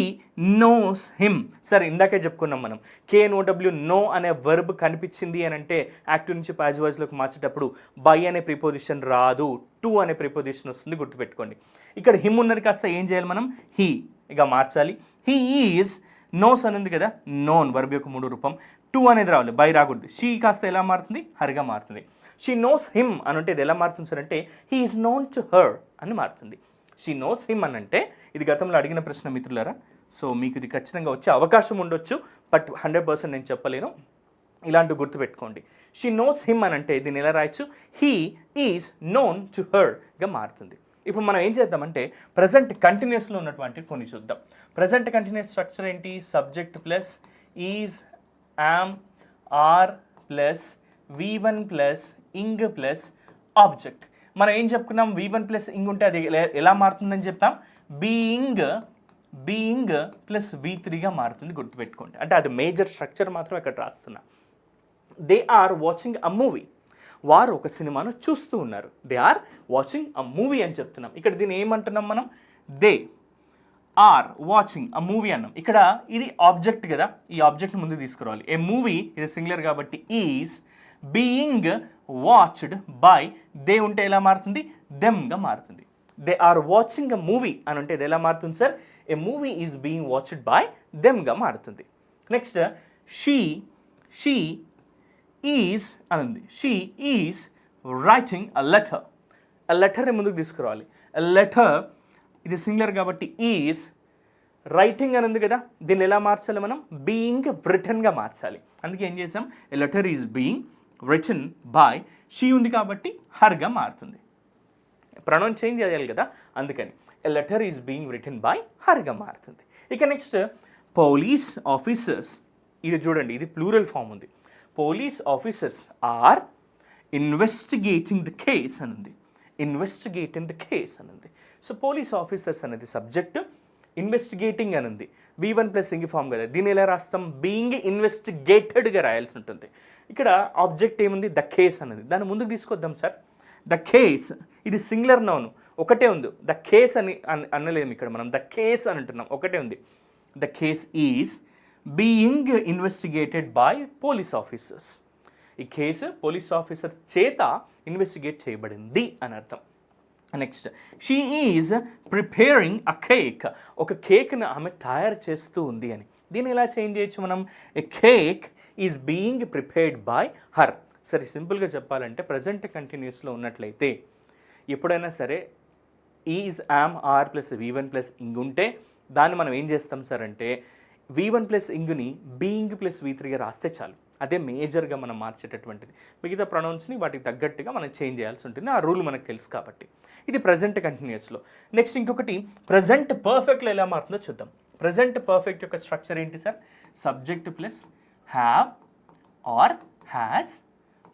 knows him. సరే ఇందాకే చెప్పుకున్నాం మనం, KNOW నో అనే వర్బ్ కనిపించింది అని అంటే యాక్టివ్ నుంచి ప్యాసివ్ వాయిస్లోకి మార్చేటప్పుడు బై అనే ప్రిపోజిషన్ రాదు, టు అనే ప్రిపోజిషన్ వస్తుంది, గుర్తుపెట్టుకోండి. ఇక్కడ హిమ్ ఉన్నది కాస్త ఏం చేయాలి మనం, హీ ఇక మార్చాలి. హీ ఈజ్ నోస్ అని ఉంది కదా, నోన్ వర్బ్ యొక్క మూడు రూపం, టు అనేది రావాలి, బై రాకూడదు. షీ కాస్త ఎలా మారుతుంది, హర్గా మారుతుంది. షీ నోస్ హిమ్ అని అంటే ఇది ఎలా మారుతుంది సార్ అంటే he is known to her అని మారుతుంది. షీ నోస్ హిమ్ అని అంటే ఇది గతంలో అడిగిన ప్రశ్న మిత్రులారా. సో మీకు ఇది ఖచ్చితంగా వచ్చే అవకాశం ఉండొచ్చు, బట్ 100% నేను చెప్పలేను, ఇలాంటివి గుర్తుపెట్టుకోండి. షీ నోస్ హిమ్ అని అంటే దీన్ని ఎలా రాయొచ్చు, హీ ఈజ్ నోన్ టు హర్గా మారుతుంది. ఇప్పుడు మనం ఏం చేద్దామంటే ప్రజెంట్ కంటిన్యూస్లో ఉన్నటువంటి కొన్ని చూద్దాం. ప్రజెంట్ కంటిన్యూస్ స్ట్రక్చర్ ఏంటి, subject plus is, am, are plus V1 plus ing plus object. మనం ఏం చెప్పుకున్నాం, V1 ప్లస్ ఇంగ్ ఉంటే అది ఎలా మారుతుందని చెప్తాం, బీయింగ్ ప్లస్ V3గా మారుతుంది, గుర్తుపెట్టుకోండి. అంటే అది మేజర్ స్ట్రక్చర్ మాత్రం ఇక్కడ రాస్తున్నా. They are watching a movie. వారు ఒక సినిమాను చూస్తూ ఉన్నారు. They are watching a movie అని చెప్తున్నాం. ఇక్కడ దీన్ని ఏమంటున్నాం మనం, they are watching a movie అన్నాం. ఇక్కడ ఇది ఆబ్జెక్ట్ కదా, ఈ ఆబ్జెక్ట్ ముందు తీసుకురావాలి. ఏ మూవీ ఇది సింగులర్ కాబట్టి is being watched by, they ఉంటే ఎలా మారుతుంది, దెమ్గా మారుతుంది. They are watching a movie అని అంటే ఇది ఎలా మారుతుంది sir, a movie is being watched by దెమ్గా మారుతుంది. నెక్స్ట్ షీ ఈజ్ అని ఉంది. She is writing a letter. ఆ లెటర్ని ముందుకు తీసుకురావాలి. లెటర్ ఇది సింగులర్ కాబట్టి ఈజ్, రైటింగ్ అని ఉంది కదా, దీన్ని ఎలా మార్చాలి మనం, బీయింగ్ రిటన్గా మార్చాలి. అందుకే ఏం చేసాం, a letter is being written by, she ఉంది కాబట్టి హర్గా మారుతుంది. ప్రొనౌన్ చేంజ్ చేయాలి కదా, అందుకని a letter is being written by హర్గా మారుతుంది. ఇక నెక్స్ట్ పోలీస్ ఆఫీసర్స్. ఇది చూడండి, ఇది ప్లూరల్ ఫామ్ ఉంది. Police officers are investigating the case అని ఉంది. ఇన్వెస్టిగేటింగ్ ద కేస్ అని ఉంది. సో పోలీస్ ఆఫీసర్స్ అనేది సబ్జెక్ట్, ఇన్వెస్టిగేటింగ్ అని ఉంది. V1 ప్లస్ ఇంగ్ ఫామ్ కదా, దీన్ని ఎలా రాస్తాం, బీయింగ్ ఇన్వెస్టిగేటెడ్గా రాయాల్సి ఉంటుంది. ఇక్కడ ఆబ్జెక్ట్ ఏముంది, ద కేస్ అనేది, దాన్ని ముందుకు తీసుకొద్దాం సార్. ద కేస్ ఇది సింగులర్ నౌన్, ఒకటే ఉంది. ద కేస్ అని అనలేము ఇక్కడ మనం, ద కేస్ అని అంటున్నాం, ఒకటే ఉంది. The case is being investigated by police officers. ఈ కేసు పోలీస్ ఆఫీసర్స్ చేత ఇన్వెస్టిగేట్ చేయబడింది అని అర్థం. Next she is preparing a cake. ఒక కేక్ను ఆమె తయారు చేస్తూ ఉంది అని. దీన్ని ఎలా చేంజ్ చేయొచ్చు మనం, a cake is being prepared by her. సరే సింపుల్గా చెప్పాలంటే ప్రజెంట్ కంటిన్యూస్లో ఉన్నట్లయితే ఎప్పుడైనా సరే is, am, are plus V1 plus ing ఉంటే దాన్ని మనం ఏం చేస్తాం సార్ అంటే V1 ప్లస్ ఇంగ్ని బీయింగ్ ప్లస్ V3గా రాస్తే చాలు. అదే మేజర్గా మనం మార్చేటటువంటిది. మిగతా ప్రొనౌన్స్ని వాటికి తగ్గట్టుగా మనం చేంజ్ చేయాల్సి ఉంటుంది. ఆ రూల్ మనకు తెలుసు కాబట్టి. ఇది ప్రజెంట్ కంటిన్యూస్లో. నెక్స్ట్ ఇంకొకటి ప్రజెంట్ పర్ఫెక్ట్లో ఎలా మారుతుందో చూద్దాం. ప్రజెంట్ పర్ఫెక్ట్ యొక్క స్ట్రక్చర్ ఏంటి sir, subject plus have or has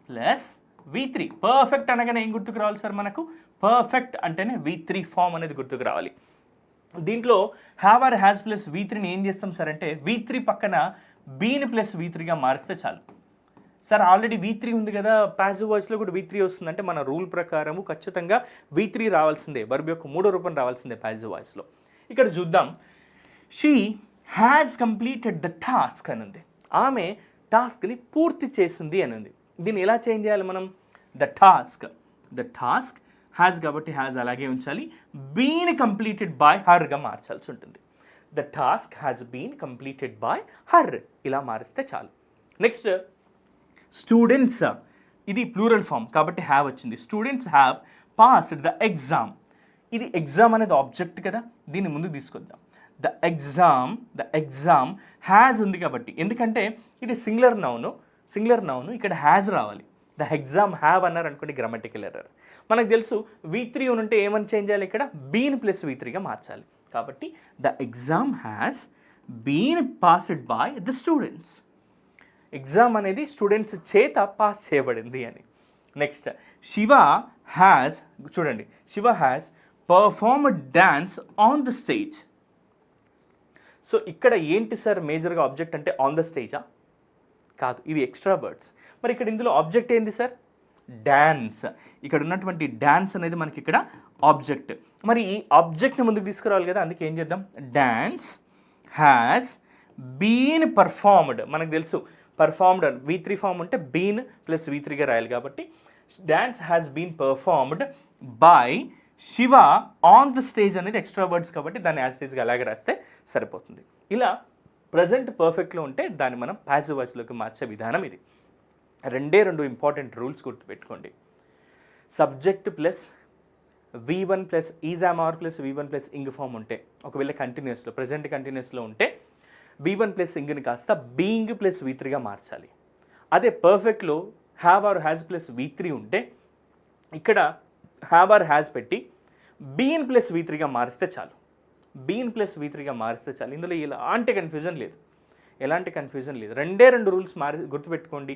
plus V3. Perfect అనగానే ఏం గుర్తుకు రావాలి సార్ మనకు, పర్ఫెక్ట్ అంటేనే V3 ఫామ్ అనేది గుర్తుకు రావాలి. దీంట్లో హ్యావ్ ఆర్ హ్యాస్ ప్లస్ V3ని ఏం చేస్తాం సార్ అంటే V3 పక్కన బీని ప్లస్ V3గా మారిస్తే చాలు. సార్ ఆల్రెడీ V3 ఉంది కదా, ప్యాసివ్ వాయిస్లో కూడా V3 వస్తుందంటే మన రూల్ ప్రకారము ఖచ్చితంగా V3 రావాల్సిందే, వర్బ్ యొక్క మూడో రూపం రావాల్సిందే ప్యాసివ్ వాయిస్లో. ఇక్కడ చూద్దాం, she has completed the task అని ఉంది. ఆమె టాస్క్ని పూర్తి చేసింది అని ఉంది. దీన్ని ఎలా చేంజ్ చేయాలి మనం? ద టాస్క్ హ్యాస్ కాబట్టి హ్యాస్ అలాగే ఉంచాలి, బీన్ కంప్లీటెడ్ బై హర్గా మార్చాల్సి ఉంటుంది. The task has been completed by her ఇలా మారిస్తే చాలు. నెక్స్ట్ స్టూడెంట్స్, ఇది ప్లూరల్ ఫామ్ కాబట్టి హ్యావ్ వచ్చింది. Students have passed the exam. ఇది ఎగ్జామ్ అనేది ఆబ్జెక్ట్ కదా, దీన్ని ముందుకు తీసుకొద్దాం. ద ఎగ్జామ్ హ్యాజ్ ఉంది కాబట్టి, ఎందుకంటే ఇది సింగులర్ నౌను ఇక్కడ హ్యాజ్ రావాలి. ద ఎగ్జామ్ హ్యావ్ అన్నారు అనుకోండి, గ్రామటికల్ ఎర్రర్. మనకు తెలుసు V3 ఉంటే ఏమని చేంజ్ చేయాలి, ఇక్కడ బీన్ ప్లస్ V3గా మార్చాలి. కాబట్టి the exam has been passed by the students. Exam అనేది స్టూడెంట్స్ చేత పాస్ చేయబడింది అని. Next Shiva has performed dance on the stage. So ఇక్కడ ఏంటి సార్ మేజర్గా ఆబ్జెక్ట్ అంటే ఆన్ ద స్టేజా? కాదు, ఇవి ఎక్స్ట్రా వర్డ్స్. మరి ఇక్కడ ఇందులో ఆబ్జెక్ట్ ఏంది సార్? డ్యాన్స్. ఇక్కడ ఉన్నటువంటి డ్యాన్స్ అనేది మనకి ఇక్కడ ఆబ్జెక్ట్. మరి ఈ ఆబ్జెక్ట్ని ముందుకు తీసుకురావాలి కదా, అందుకే ఏం చేద్దాం, డ్యాన్స్ హ్యాస్ బీన్ పర్ఫార్మ్డ్. మనకు తెలుసు పర్ఫార్మ్డ్ V3 ఫామ్ ఉంటే బీన్ ప్లస్ V3గా రాయాలి కాబట్టి dance has been performed by Shiva on the stage అనేది ఎక్స్ట్రా వర్డ్స్ కాబట్టి దాన్ని యాజ్ స్టేజ్గా అలాగే రాస్తే సరిపోతుంది. ఇలా ప్రజెంట్ పర్ఫెక్ట్లో ఉంటే దాన్ని మనం ప్యాసివ్ వాయిస్లోకి మార్చే విధానం ఇది. రెండు ఇంపార్టెంట్ రూల్స్ గుర్తుపెట్టుకోండి. Subject plus V1 plus is am are plus V1 plus ing form ఉంటే, ఒకవేళ కంటిన్యూస్లో ప్రజెంట్ కంటిన్యూస్లో ఉంటే V1 ప్లస్ ఇంగ్ని కాస్త బీయింగ్ ప్లస్ V3గా మార్చాలి. అదే పర్ఫెక్ట్లో have or has plus V3 ఉంటే ఇక్కడ హ్యావ్ ఆర్ హ్యాజ్ పెట్టి బీన్ ప్లస్ V3గా మారిస్తే చాలు. ఇందులో ఎలాంటి కన్ఫ్యూజన్ లేదు. రెండు రూల్స్ గుర్తుపెట్టుకోండి.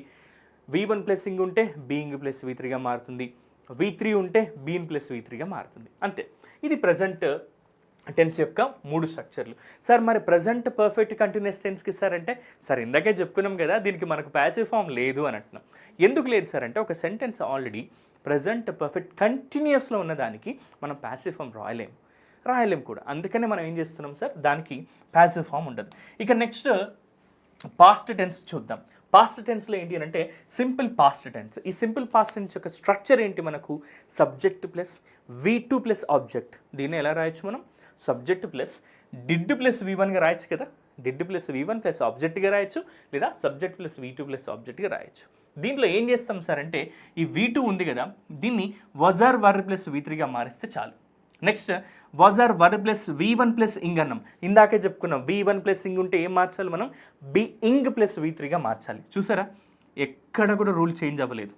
V1 ప్లస్ ఇంగ్ ఉంటే బీయింగ్ ప్లస్ V3గా మారుతుంది, V3 ఉంటే బీన్ ప్లస్ V3గా మారుతుంది. అంతే. ఇది ప్రజెంట్ టెన్స్ యొక్క 3 స్ట్రక్చర్లు. సార్ మరి ప్రజెంట్ పర్ఫెక్ట్ కంటిన్యూస్ టెన్స్కి సార్ అంటే, సార్ ఇందాకే చెప్పుకున్నాం కదా దీనికి మనకు ప్యాసివ్ ఫామ్ లేదు అని అంటున్నాం. ఎందుకు లేదు సార్ అంటే, ఒక సెంటెన్స్ ఆల్రెడీ ప్రజెంట్ పర్ఫెక్ట్ కంటిన్యూస్లో ఉన్నదానికి మనం ప్యాసివ్ ఫామ్ రాయలేము కూడా. అందుకనే మనం ఏం చేస్తున్నాం సార్, దానికి ప్యాసివ్ ఫామ్ ఉండదు. ఇక నెక్స్ట్ పాస్ట్ టెన్స్ చూద్దాం. పాస్ట్ టెన్స్లో ఏంటి అంటే సింపుల్ పాస్ట్ టెన్స్. ఈ సింపుల్ పాస్ట్ టెన్స్ యొక్క స్ట్రక్చర్ ఏంటి, మనకు subject plus V2 plus object. దీన్ని ఎలా రాయొచ్చు మనం, సబ్జెక్ట్ ప్లస్ డిడ్ ప్లస్ V1గా రాయొచ్చు కదా, డిడ్ ప్లస్ V1 ప్లస్ ఆబ్జెక్ట్గా రాయొచ్చు, లేదా సబ్జెక్ట్ ప్లస్ V2 ప్లస్ ఆబ్జెక్ట్గా రాయొచ్చు. దీంట్లో ఏం చేస్తాం సార్ అంటే, ఈ V2 ఉంది కదా, దీన్ని వాజ్ ఆర్ వర్ ప్లస్ V3గా మారిస్తే చాలు. Next was or were plus V1 plus ing అన్నాం. ఇందాకే చెప్పుకున్నాం V1 ప్లస్ ఇంగ్ ఉంటే ఏం మార్చాలి మనం, బి ఇంగ్ ప్లస్ V3గా మార్చాలి. చూసారా, ఎక్కడ కూడా రూల్ చేంజ్ అవ్వలేదు.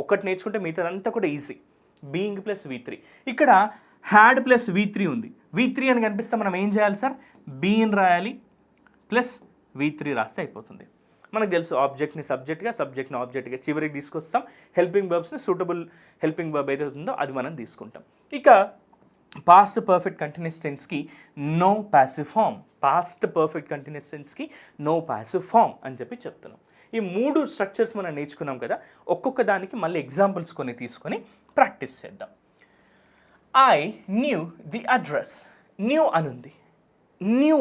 ఒక్కటి నేర్చుకుంటే మిగతా అంతా కూడా ఈజీ. Being plus V3. ఇక్కడ హ్యాడ్ ప్లస్ V3 ఉంది. V3 అని కనిపిస్తే మనం ఏం చేయాలి సార్, బీన్ రాయాలి ప్లస్ V3 రాస్తే అయిపోతుంది. మనకు తెలుసు ఆబ్జెక్ట్ని సబ్జెక్ట్ని ఆబ్జెక్ట్గా చివరికి తీసుకొస్తాం. హెల్పింగ్ వర్బ్స్ని సూటబుల్ హెల్పింగ్ వర్బ్ ఏదైతే ఉందో అది మనం తీసుకుంటాం. ఇక పాస్ట్ పర్ఫెక్ట్ కంటిన్యూస్ టెన్స్కి నో ప్యాసివ్ ఫామ్. అని చెప్పి చెప్తున్నాం. ఈ 3 స్ట్రక్చర్స్ మనం నేర్చుకున్నాం కదా, ఒక్కొక్క దానికి మళ్ళీ ఎగ్జాంపుల్స్ కొన్ని తీసుకొని ప్రాక్టీస్ చేద్దాం. I knew the address. New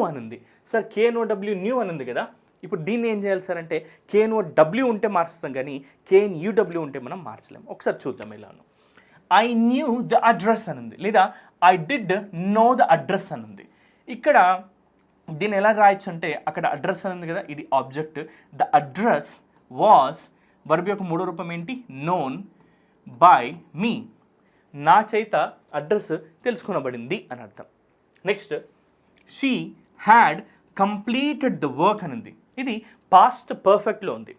అనుంది సార్, KNOW న్యూ అనుంది కదా. ఇప్పుడు దీన్ని ఏం చేయాలి సార్ అంటే, KNOW ఉంటే మార్చుతాం కానీ KNUW ఉంటే మనం మార్చలేము. ఒకసారి చూద్దాం ఎలాను. ఐ న్యూ ద అడ్రస్ అనుంది, లేదా I did know the address అనుంది. ఇక్కడ దీన్ని ఎలా రాయొచ్చు అంటే, అక్కడ అడ్రస్ అని ఉంది కదా, ఇది object. The address was verb యొక్క మూడో రూపం ఏంటి, నోన్ బై మీ. నా చేత అడ్రస్ తెలుసుకొనబడింది అని అర్థం. Next she had completed the work అని ఉంది. ఇది పాస్ట్ పర్ఫెక్ట్లో ఉంది.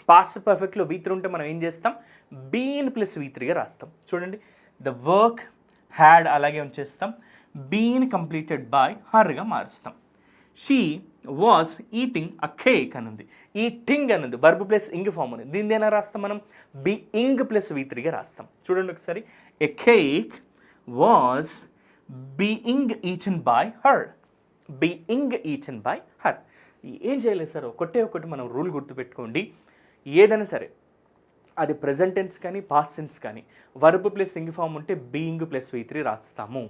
పాస్ట్ పర్ఫెక్ట్లో V3 ఉంటే మనం ఏం చేస్తాం, బీన్ ప్లస్ V3గా రాస్తాం. చూడండి, ద వర్క్ హ్యాడ్ అలాగే ఉంచేస్తాం, బీన్ కంప్లీటెడ్ బై హర్గా మారుస్తాం. She was eating a cake అని ఉంది. ఈటింగ్ అని ఉంది, వర్బ్ ప్లస్ ఇంగ్ ఫామ్ ఉంది. దీన్ని ఎలా రాస్తాం మనం, బీ ఇంగ్ ప్లస్ V3గా రాస్తాం. చూడండి ఒకసారి ఎ cake was being eaten by her. Being eaten by her. ఏం చేయలేదు సార్, ఒకటి మనం రూల్ గుర్తుపెట్టుకోండి. ఏదైనా సరే అది ప్రెజెంట్ టెన్స్ కానీ పాస్ట్ టెన్స్ కానీ వర్బ్ ప్లస్ ఇంగ్ ఫామ్ ఉంటే బీయింగ్ ప్లస్ V3 రాస్తాము.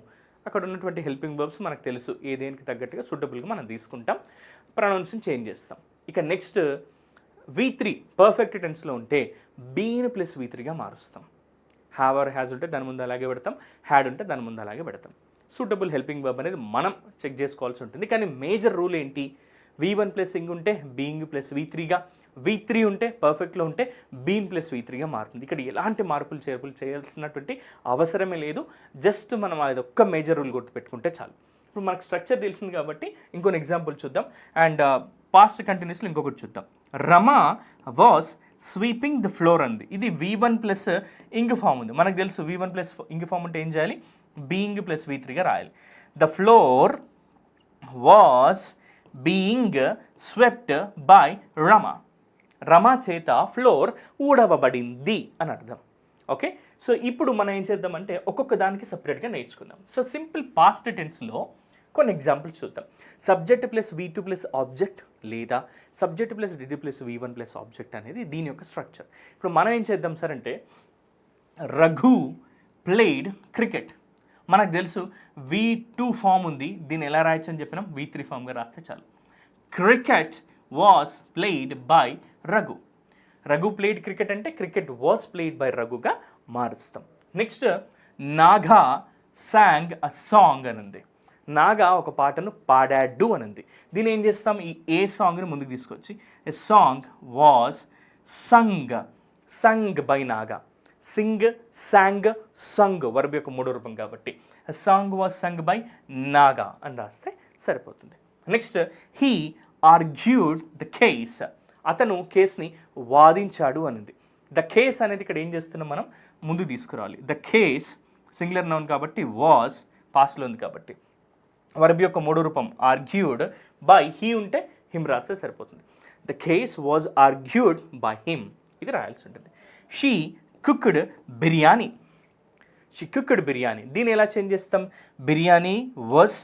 అక్కడ ఉన్నటువంటి హెల్పింగ్ వర్బ్స్ మనకు తెలుసు, ఏదేనికి తగ్గట్టుగా సూటబుల్గా మనం తీసుకుంటాం, ప్రొనౌన్సియేషన్ చేంజ్ చేస్తాం. ఇక నెక్స్ట్ V3 పర్ఫెక్ట్ టెన్స్లో ఉంటే బీన్ ప్లస్ V3గా మారుస్తాం. హ్యావ్ ఆర్ హ్యాజ్ ఉంటే దాని ముందు అలాగే పెడతాం, హ్యాడ్ ఉంటే దాని ముందు అలాగే పెడతాం. సూటబుల్ హెల్పింగ్ వర్బ్ అనేది మనం చెక్ చేసుకోవాల్సి ఉంటుంది. కానీ మేజర్ రూల్ ఏంటి, V1 ప్లస్ ఇంగ్ ఉంటే బీయింగ్ ప్లస్ V3గా, V3 ఉంటే పర్ఫెక్ట్లో ఉంటే బీన్ ప్లస్ V3గా మారుతుంది. ఇక్కడ ఎలాంటి మార్పులు చేర్పులు చేయాల్సినటువంటి అవసరమే లేదు. జస్ట్ మనం అది ఒక్క మేజర్ రూల్ గుర్తుపెట్టుకుంటే చాలు. ఇప్పుడు మనకు స్ట్రక్చర్ తెలిసింది కాబట్టి ఇంకొన్ని ఎగ్జాంపుల్ చూద్దాం. అండ్ పాస్ట్ కంటిన్యూస్లో ఇంకొకటి చూద్దాం. Rama was sweeping the floor అంది. ఇది V1 ప్లస్ ఇంగ్ ఫామ్ ఉంది. మనకు తెలుసు V1 ప్లస్ ఇంగ్ ఫామ్ ఉంటే ఏం చేయాలి, బీయింగ్ ప్లస్ V3గా రాయాలి. The floor was being swept by Rama. Rama చేత ఫ్లోర్ ఊడవబడింది అని అర్థం. ఓకే, సో ఇప్పుడు మనం ఏం చేద్దామంటే ఒక్కొక్క దానికి సపరేట్గా నేర్చుకుందాం. సో సింపుల్ పాస్ట్ టెన్స్లో కొన్ని ఎగ్జాంపుల్స్ చూద్దాం. Subject plus V2 plus object లేదా subject plus DD plus V1 plus object అనేది దీని యొక్క స్ట్రక్చర్. ఇప్పుడు మనం ఏం చేద్దాం సార్ అంటే రఘు ప్లేడ్ క్రికెట్. మనకు తెలుసు V2 ఫామ్ ఉంది, దీన్ని ఎలా రాయొచ్చు అని చెప్పినాం, V3 ఫామ్గా రాస్తే చాలు. Cricket was played by Raghu. Raghu played cricket అంటే క్రికెట్ వాస్ ప్లేడ్ బై రఘుగా మారుస్తాం. Next Naga sang a song అని ఉంది. నాగా ఒక పాటను పాడాడు అని ఉంది. దీన్ని ఏం చేస్తాం, ఈ ఏ సాంగ్ని ముందుకు తీసుకొచ్చి a song was sung by Naga. Singh, song, Sung verb యొక్క మూడో రూపం కాబట్టి song was sung by Naga అని రాస్తే సరిపోతుంది. Next he argued the case. అతను కేస్ని వాదించాడు అనింది. ద కేస్ అనేది ఇక్కడ ఏం చేస్తున్నాం, మనం ముందు తీసుకురావాలి. ద కేస్ సింగులర్ నౌన్ కాబట్టి వాజ్ పాస్ట్లో ఉంది కాబట్టి వర్బ్ యొక్క మూడో రూపం ఆర్గ్యూడ్ బై హీ ఉంటే హిమ్ రాస్తే సరిపోతుంది. The case was argued by him ఇది రాయాల్సి ఉంటుంది. She cooked biryani. She cooked biryani. దీన్ని ఎలా చేంజ్ చేస్తాం, బిర్యానీ వాజ్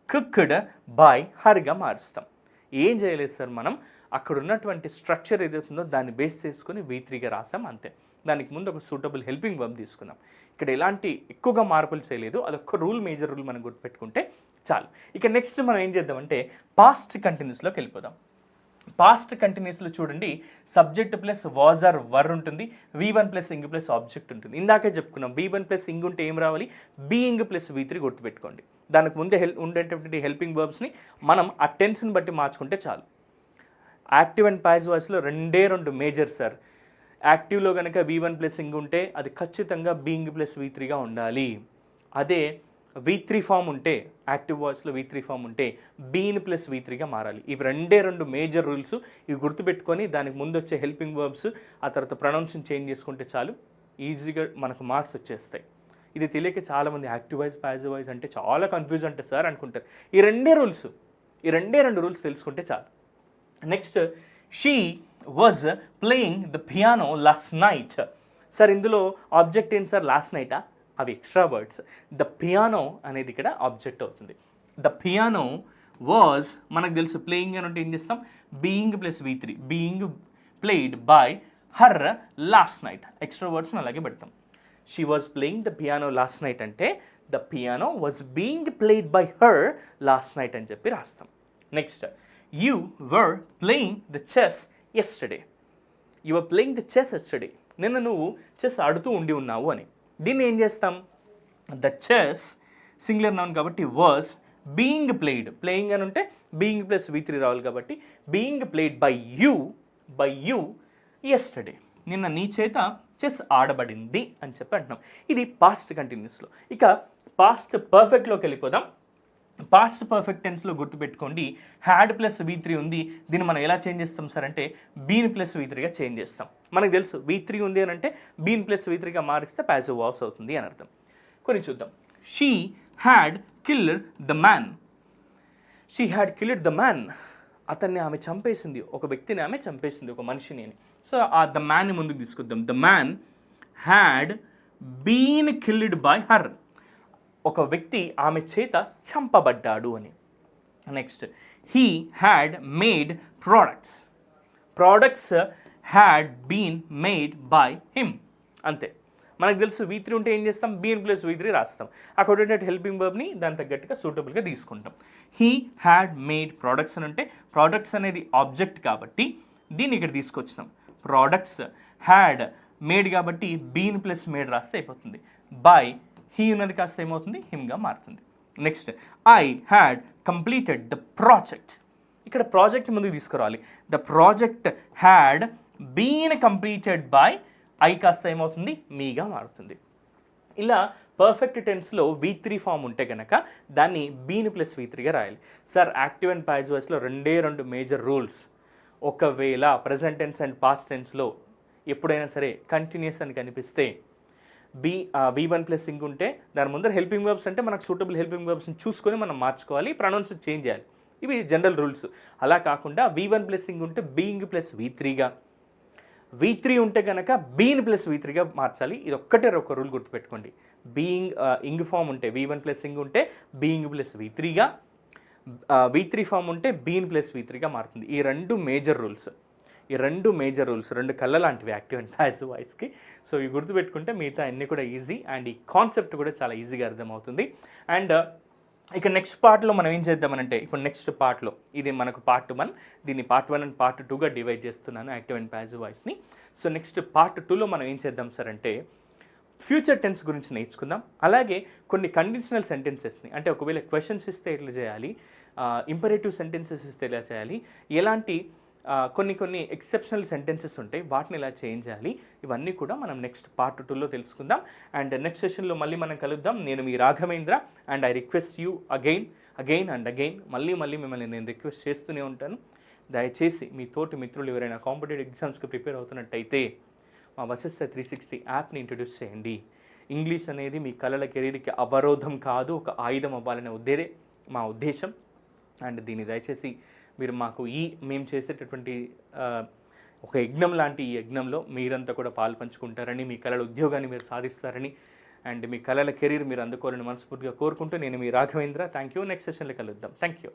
కుక్డ్ బై హర్గా మారుస్తాం. ఏం చేయలేదు సార్, మనం అక్కడ ఉన్నటువంటి స్ట్రక్చర్ ఏదైతుందో దాన్ని బేస్ చేసుకొని V3గా రాసాం అంతే. దానికి ముందు ఒక సూటబుల్ హెల్పింగ్ వర్బ్ తీసుకున్నాం. ఇక్కడ ఎలాంటి ఎక్కువగా మార్పులు చేయలేదు, అదొక రూల్, మేజర్ రూల్ మనం గుర్తుపెట్టుకుంటే చాలు. ఇక నెక్స్ట్ మనం ఏం చేద్దామంటే పాస్ట్ కంటిన్యూస్లోకి వెళ్ళిపోదాం. పాస్ట్ కంటిన్యూస్లో చూడండి, సబ్జెక్ట్ ప్లస్ వాజ్ ఆర్ వర్ ఉంటుంది, V1 plus ing plus object ఉంటుంది. ఇందాకే చెప్పుకున్నాం V1 ప్లస్ ఇంగ్ ఉంటే ఏం రావాలి, బీయింగ్ ప్లస్ V3 గుర్తుపెట్టుకోండి. దానికి ముందే ఉండేటటువంటి హెల్పింగ్ వర్బ్స్ని మనం ఆ టెన్స్ని బట్టి మార్చుకుంటే చాలు. యాక్టివ్ అండ్ ప్యాసివ్ వాయిస్లో రెండు మేజర్ సార్. యాక్టివ్లో కనుక V1 ప్లస్ ఇంగ్ ఉంటే అది ఖచ్చితంగా బీయింగ్ ప్లస్ V3గా ఉండాలి. అదే V3 ఫామ్ ఉంటే, యాక్టివ్ వాయిస్లో V3 ఫామ్ ఉంటే బీన్ ప్లస్ V3గా మారాలి. ఇవి రెండు మేజర్ రూల్స్. ఇవి గుర్తుపెట్టుకొని దానికి ముందు వచ్చే హెల్పింగ్ వర్బ్స్ ఆ తర్వాత ప్రొనౌన్సియేషన్ చేంజ్ చేసుకుంటే చాలు, ఈజీగా మనకు మార్క్స్ వచ్చేస్తాయి. ఇది తెలియక చాలామంది యాక్టివ్ వాయిస్ ప్యాసివ్ వాయిస్ అంటే చాలా కన్ఫ్యూజ్ అంటే సార్ అనుకుంటారు. ఈ రెండు రూల్స్ తెలుసుకుంటే చాలు. Next she was playing the piano last night. Sir ఇందులో ఆబ్జెక్ట్ ఏంటి సార్, లాస్ట్ నైటా, అవి ఎక్స్ట్రా వర్డ్స్. ద పియానో అనేది ఇక్కడ ఆబ్జెక్ట్ అవుతుంది. ద పియానో వాజ్ మనకు తెలుసు ప్లేయింగ్ అని అంటే ఏం చేస్తాం, being plus V3, being played by her last night. Extra వర్డ్స్ని అలాగే పెడతాం. She was playing the piano last night అంటే the piano was being played by her last night అని చెప్పి రాస్తాం. Next you were playing the chess yesterday. You were playing the chess yesterday. నిన్న నువ్వు చెస్ ఆడుతూ ఉన్నావు అని. దీన్ని ఏం చేస్తాం, ద చెస్ సింగులర్ నౌన్ కాబట్టి వాజ్ బీయింగ్ ప్లేడ్. ప్లేయింగ్ అని ఉంటే బీయింగ్ ప్లస్ V3 రావాలి కాబట్టి being played by you yesterday. నిన్న నీ చేత చెస్ ఆడబడింది అని చెప్పి అంటున్నాం. ఇది పాస్ట్ కంటిన్యూస్లో. ఇక పాస్ట్ పర్ఫెక్ట్లోకి వెళ్ళిపోదాం. పాస్ట్ పర్ఫెక్ట్ టెన్స్లో గుర్తుపెట్టుకోండి, హ్యాడ్ ప్లస్ V3 ఉంది. దీన్ని మనం ఎలా చేంజ్ చేస్తాం సార్ అంటే బీన్ ప్లస్ V3గా చేంజ్ చేస్తాం. మనకు తెలుసు V3 ఉంది అని అంటే బీన్ ప్లస్ V3గా మారిస్తే ప్యాసివ్ వాయిస్ అవుతుంది అని అర్థం. కొన్ని చూద్దాం. She had killed the man. She had killed the man. అతన్ని ఆమె చంపేసింది, ఒక వ్యక్తిని ఆమె చంపేసింది, ఒక మనిషిని అని. సో ఆ ద మ్యాన్ని ముందుకు తీసుకొద్దాం. The man had been killed by her. ఒక వ్యక్తి ఆమె చేత చంపబడ్డాడు అని. Next he had made products. Products had been made by him. అంతే. మనకు తెలుసు V3 ఉంటే ఏం చేస్తాం, బీన్ ప్లస్ V3 రాస్తాం. అక్కడ ఉండేటట్టు హెల్పింగ్ వర్బ్ని దాని తగ్గట్టుగా సూటబుల్గా తీసుకుంటాం. హీ హ్యాడ్ మేడ్ ప్రోడక్ట్స్ అని అంటే ప్రోడక్ట్స్ అనేది ఆబ్జెక్ట్ కాబట్టి దీన్ని ఇక్కడ తీసుకొచ్చినాం. ప్రోడక్ట్స్ హ్యాడ్ మేడ్ కాబట్టి బీన్ ప్లస్ మేడ్ రాస్తే అయిపోతుంది. బై హీ ఉన్నది కాస్త ఏమవుతుంది, హిమ్గా మారుతుంది. Next I had completed the project. ఇక్కడ ప్రాజెక్ట్ ముందుకు తీసుకురావాలి. The project had been completed by I కాస్త ఏమవుతుంది, మీగా మారుతుంది. ఇలా పర్ఫెక్ట్ టెన్స్లో V3 ఫామ్ ఉంటే కనుక దాన్ని బీన్ ప్లస్ V3గా రాయాలి. సార్ యాక్టివ్ అండ్ పాసివ్ వాయిస్లో రెండు మేజర్ రూల్స్. ఒకవేళ ప్రజెంట్ టెన్స్ అండ్ పాస్ట్ టెన్స్లో ఎప్పుడైనా సరే కంటిన్యూస్ అని కనిపిస్తే V1 ప్లస్ ఇంగ్ ఉంటే దాని ముందర హెల్పింగ్ వర్బ్స్ అంటే మనకు సూటబుల్ హెల్పింగ్ వర్బ్స్ని చూసుకొని మనం మార్చుకోవాలి, ప్రొనౌన్స్ చేంజ్ చేయాలి. ఇవి జనరల్ రూల్స్. అలా కాకుండా V1 ప్లస్ ఇంగ్ ఉంటే బీయింగ్ ప్లస్ V3గా, V3 ఉంటే కనుక బీన్ ప్లస్ V3గా మార్చాలి. ఇది ఒక్కటే ఒక రూల్ గుర్తుపెట్టుకోండి. బీయింగ్ ఇంగ్ ఫామ్ ఉంటే V1 ప్లస్ ఇంగ్ ఉంటే బీయింగ్ ప్లస్ V3గా, V3 ఫామ్ ఉంటే బీన్ ప్లస్ V3గా మారుతుంది. ఈ రెండు మేజర్ రూల్స్, రెండు కళ్ళ లాంటివి యాక్టివ్ అండ్ పాసివ్ వాయిస్కి. సో ఇవి గుర్తుపెట్టుకుంటే మిగతా అన్నీ కూడా ఈజీ, అండ్ ఈ కాన్సెప్ట్ కూడా చాలా ఈజీగా అర్థమవుతుంది. అండ్ ఇక నెక్స్ట్ పార్ట్లో మనం ఏం చేద్దామనంటే, ఇప్పుడు నెక్స్ట్ పార్ట్లో ఇది మనకు పార్ట్ 1, దీన్ని పార్ట్ 1 అండ్ పార్ట్ 2గా డివైడ్ చేస్తున్నాను యాక్టివ్ అండ్ పాసివ్ వాయిస్ని. సో నెక్స్ట్ పార్ట్ 2లో మనం ఏం చేద్దాం సార్ అంటే ఫ్యూచర్ టెన్స్ గురించి నేర్చుకుందాం. అలాగే కొన్ని కండిషనల్ సెంటెన్సెస్ని, అంటే ఒకవేళ క్వశ్చన్స్ ఇస్తే ఎట్లా చేయాలి, ఇంపరేటివ్ సెంటెన్సెస్ ఇస్తే ఎలా చేయాలి, ఎలాంటి కొన్ని ఎక్సెప్షనల్ సెంటెన్సెస్ ఉంటాయి, వాటిని ఎలా చేంజ్ చేయాలి, ఇవన్నీ కూడా మనం నెక్స్ట్ పార్ట్ 2లో తెలుసుకుందాం. అండ్ నెక్స్ట్ సెషన్లో మళ్ళీ మనం కలుద్దాం. నేను మీ Raghavendra, and I request you again and again, మళ్ళీ మిమ్మల్ని నేను రిక్వెస్ట్ చేస్తూనే ఉంటాను. దయచేసి మీ తోటి మిత్రులు ఎవరైనా కాంపిటేటివ్ ఎగ్జామ్స్కి ప్రిపేర్ అవుతున్నట్టయితే మా వశిష్ట 360 యాప్ని ఇంట్రడ్యూస్ చేయండి. ఇంగ్లీష్ అనేది మీ కళల కెరీర్కి అవరోధం కాదు, ఒక ఆయుధం అవ్వాలనే మా ఉద్దేశం. అండ్ దీన్ని దయచేసి మీరు మాకు మేము చేసేటటువంటి ఒక యజ్ఞం లాంటి ఈ యజ్ఞంలో మీరంతా కూడా పాలు పంచుకుంటారని, మీ కళల ఉద్యోగాన్ని మీరు సాధిస్తారని, అండ్ మీ కళల కెరీర్ మీరు అందుకోవాలని మనస్ఫూర్తిగా కోరుకుంటూ నేను మీ రాఘవేంద్ర. Thank you. నెక్స్ట్ సెషన్లో కలుద్దాం. Thank you.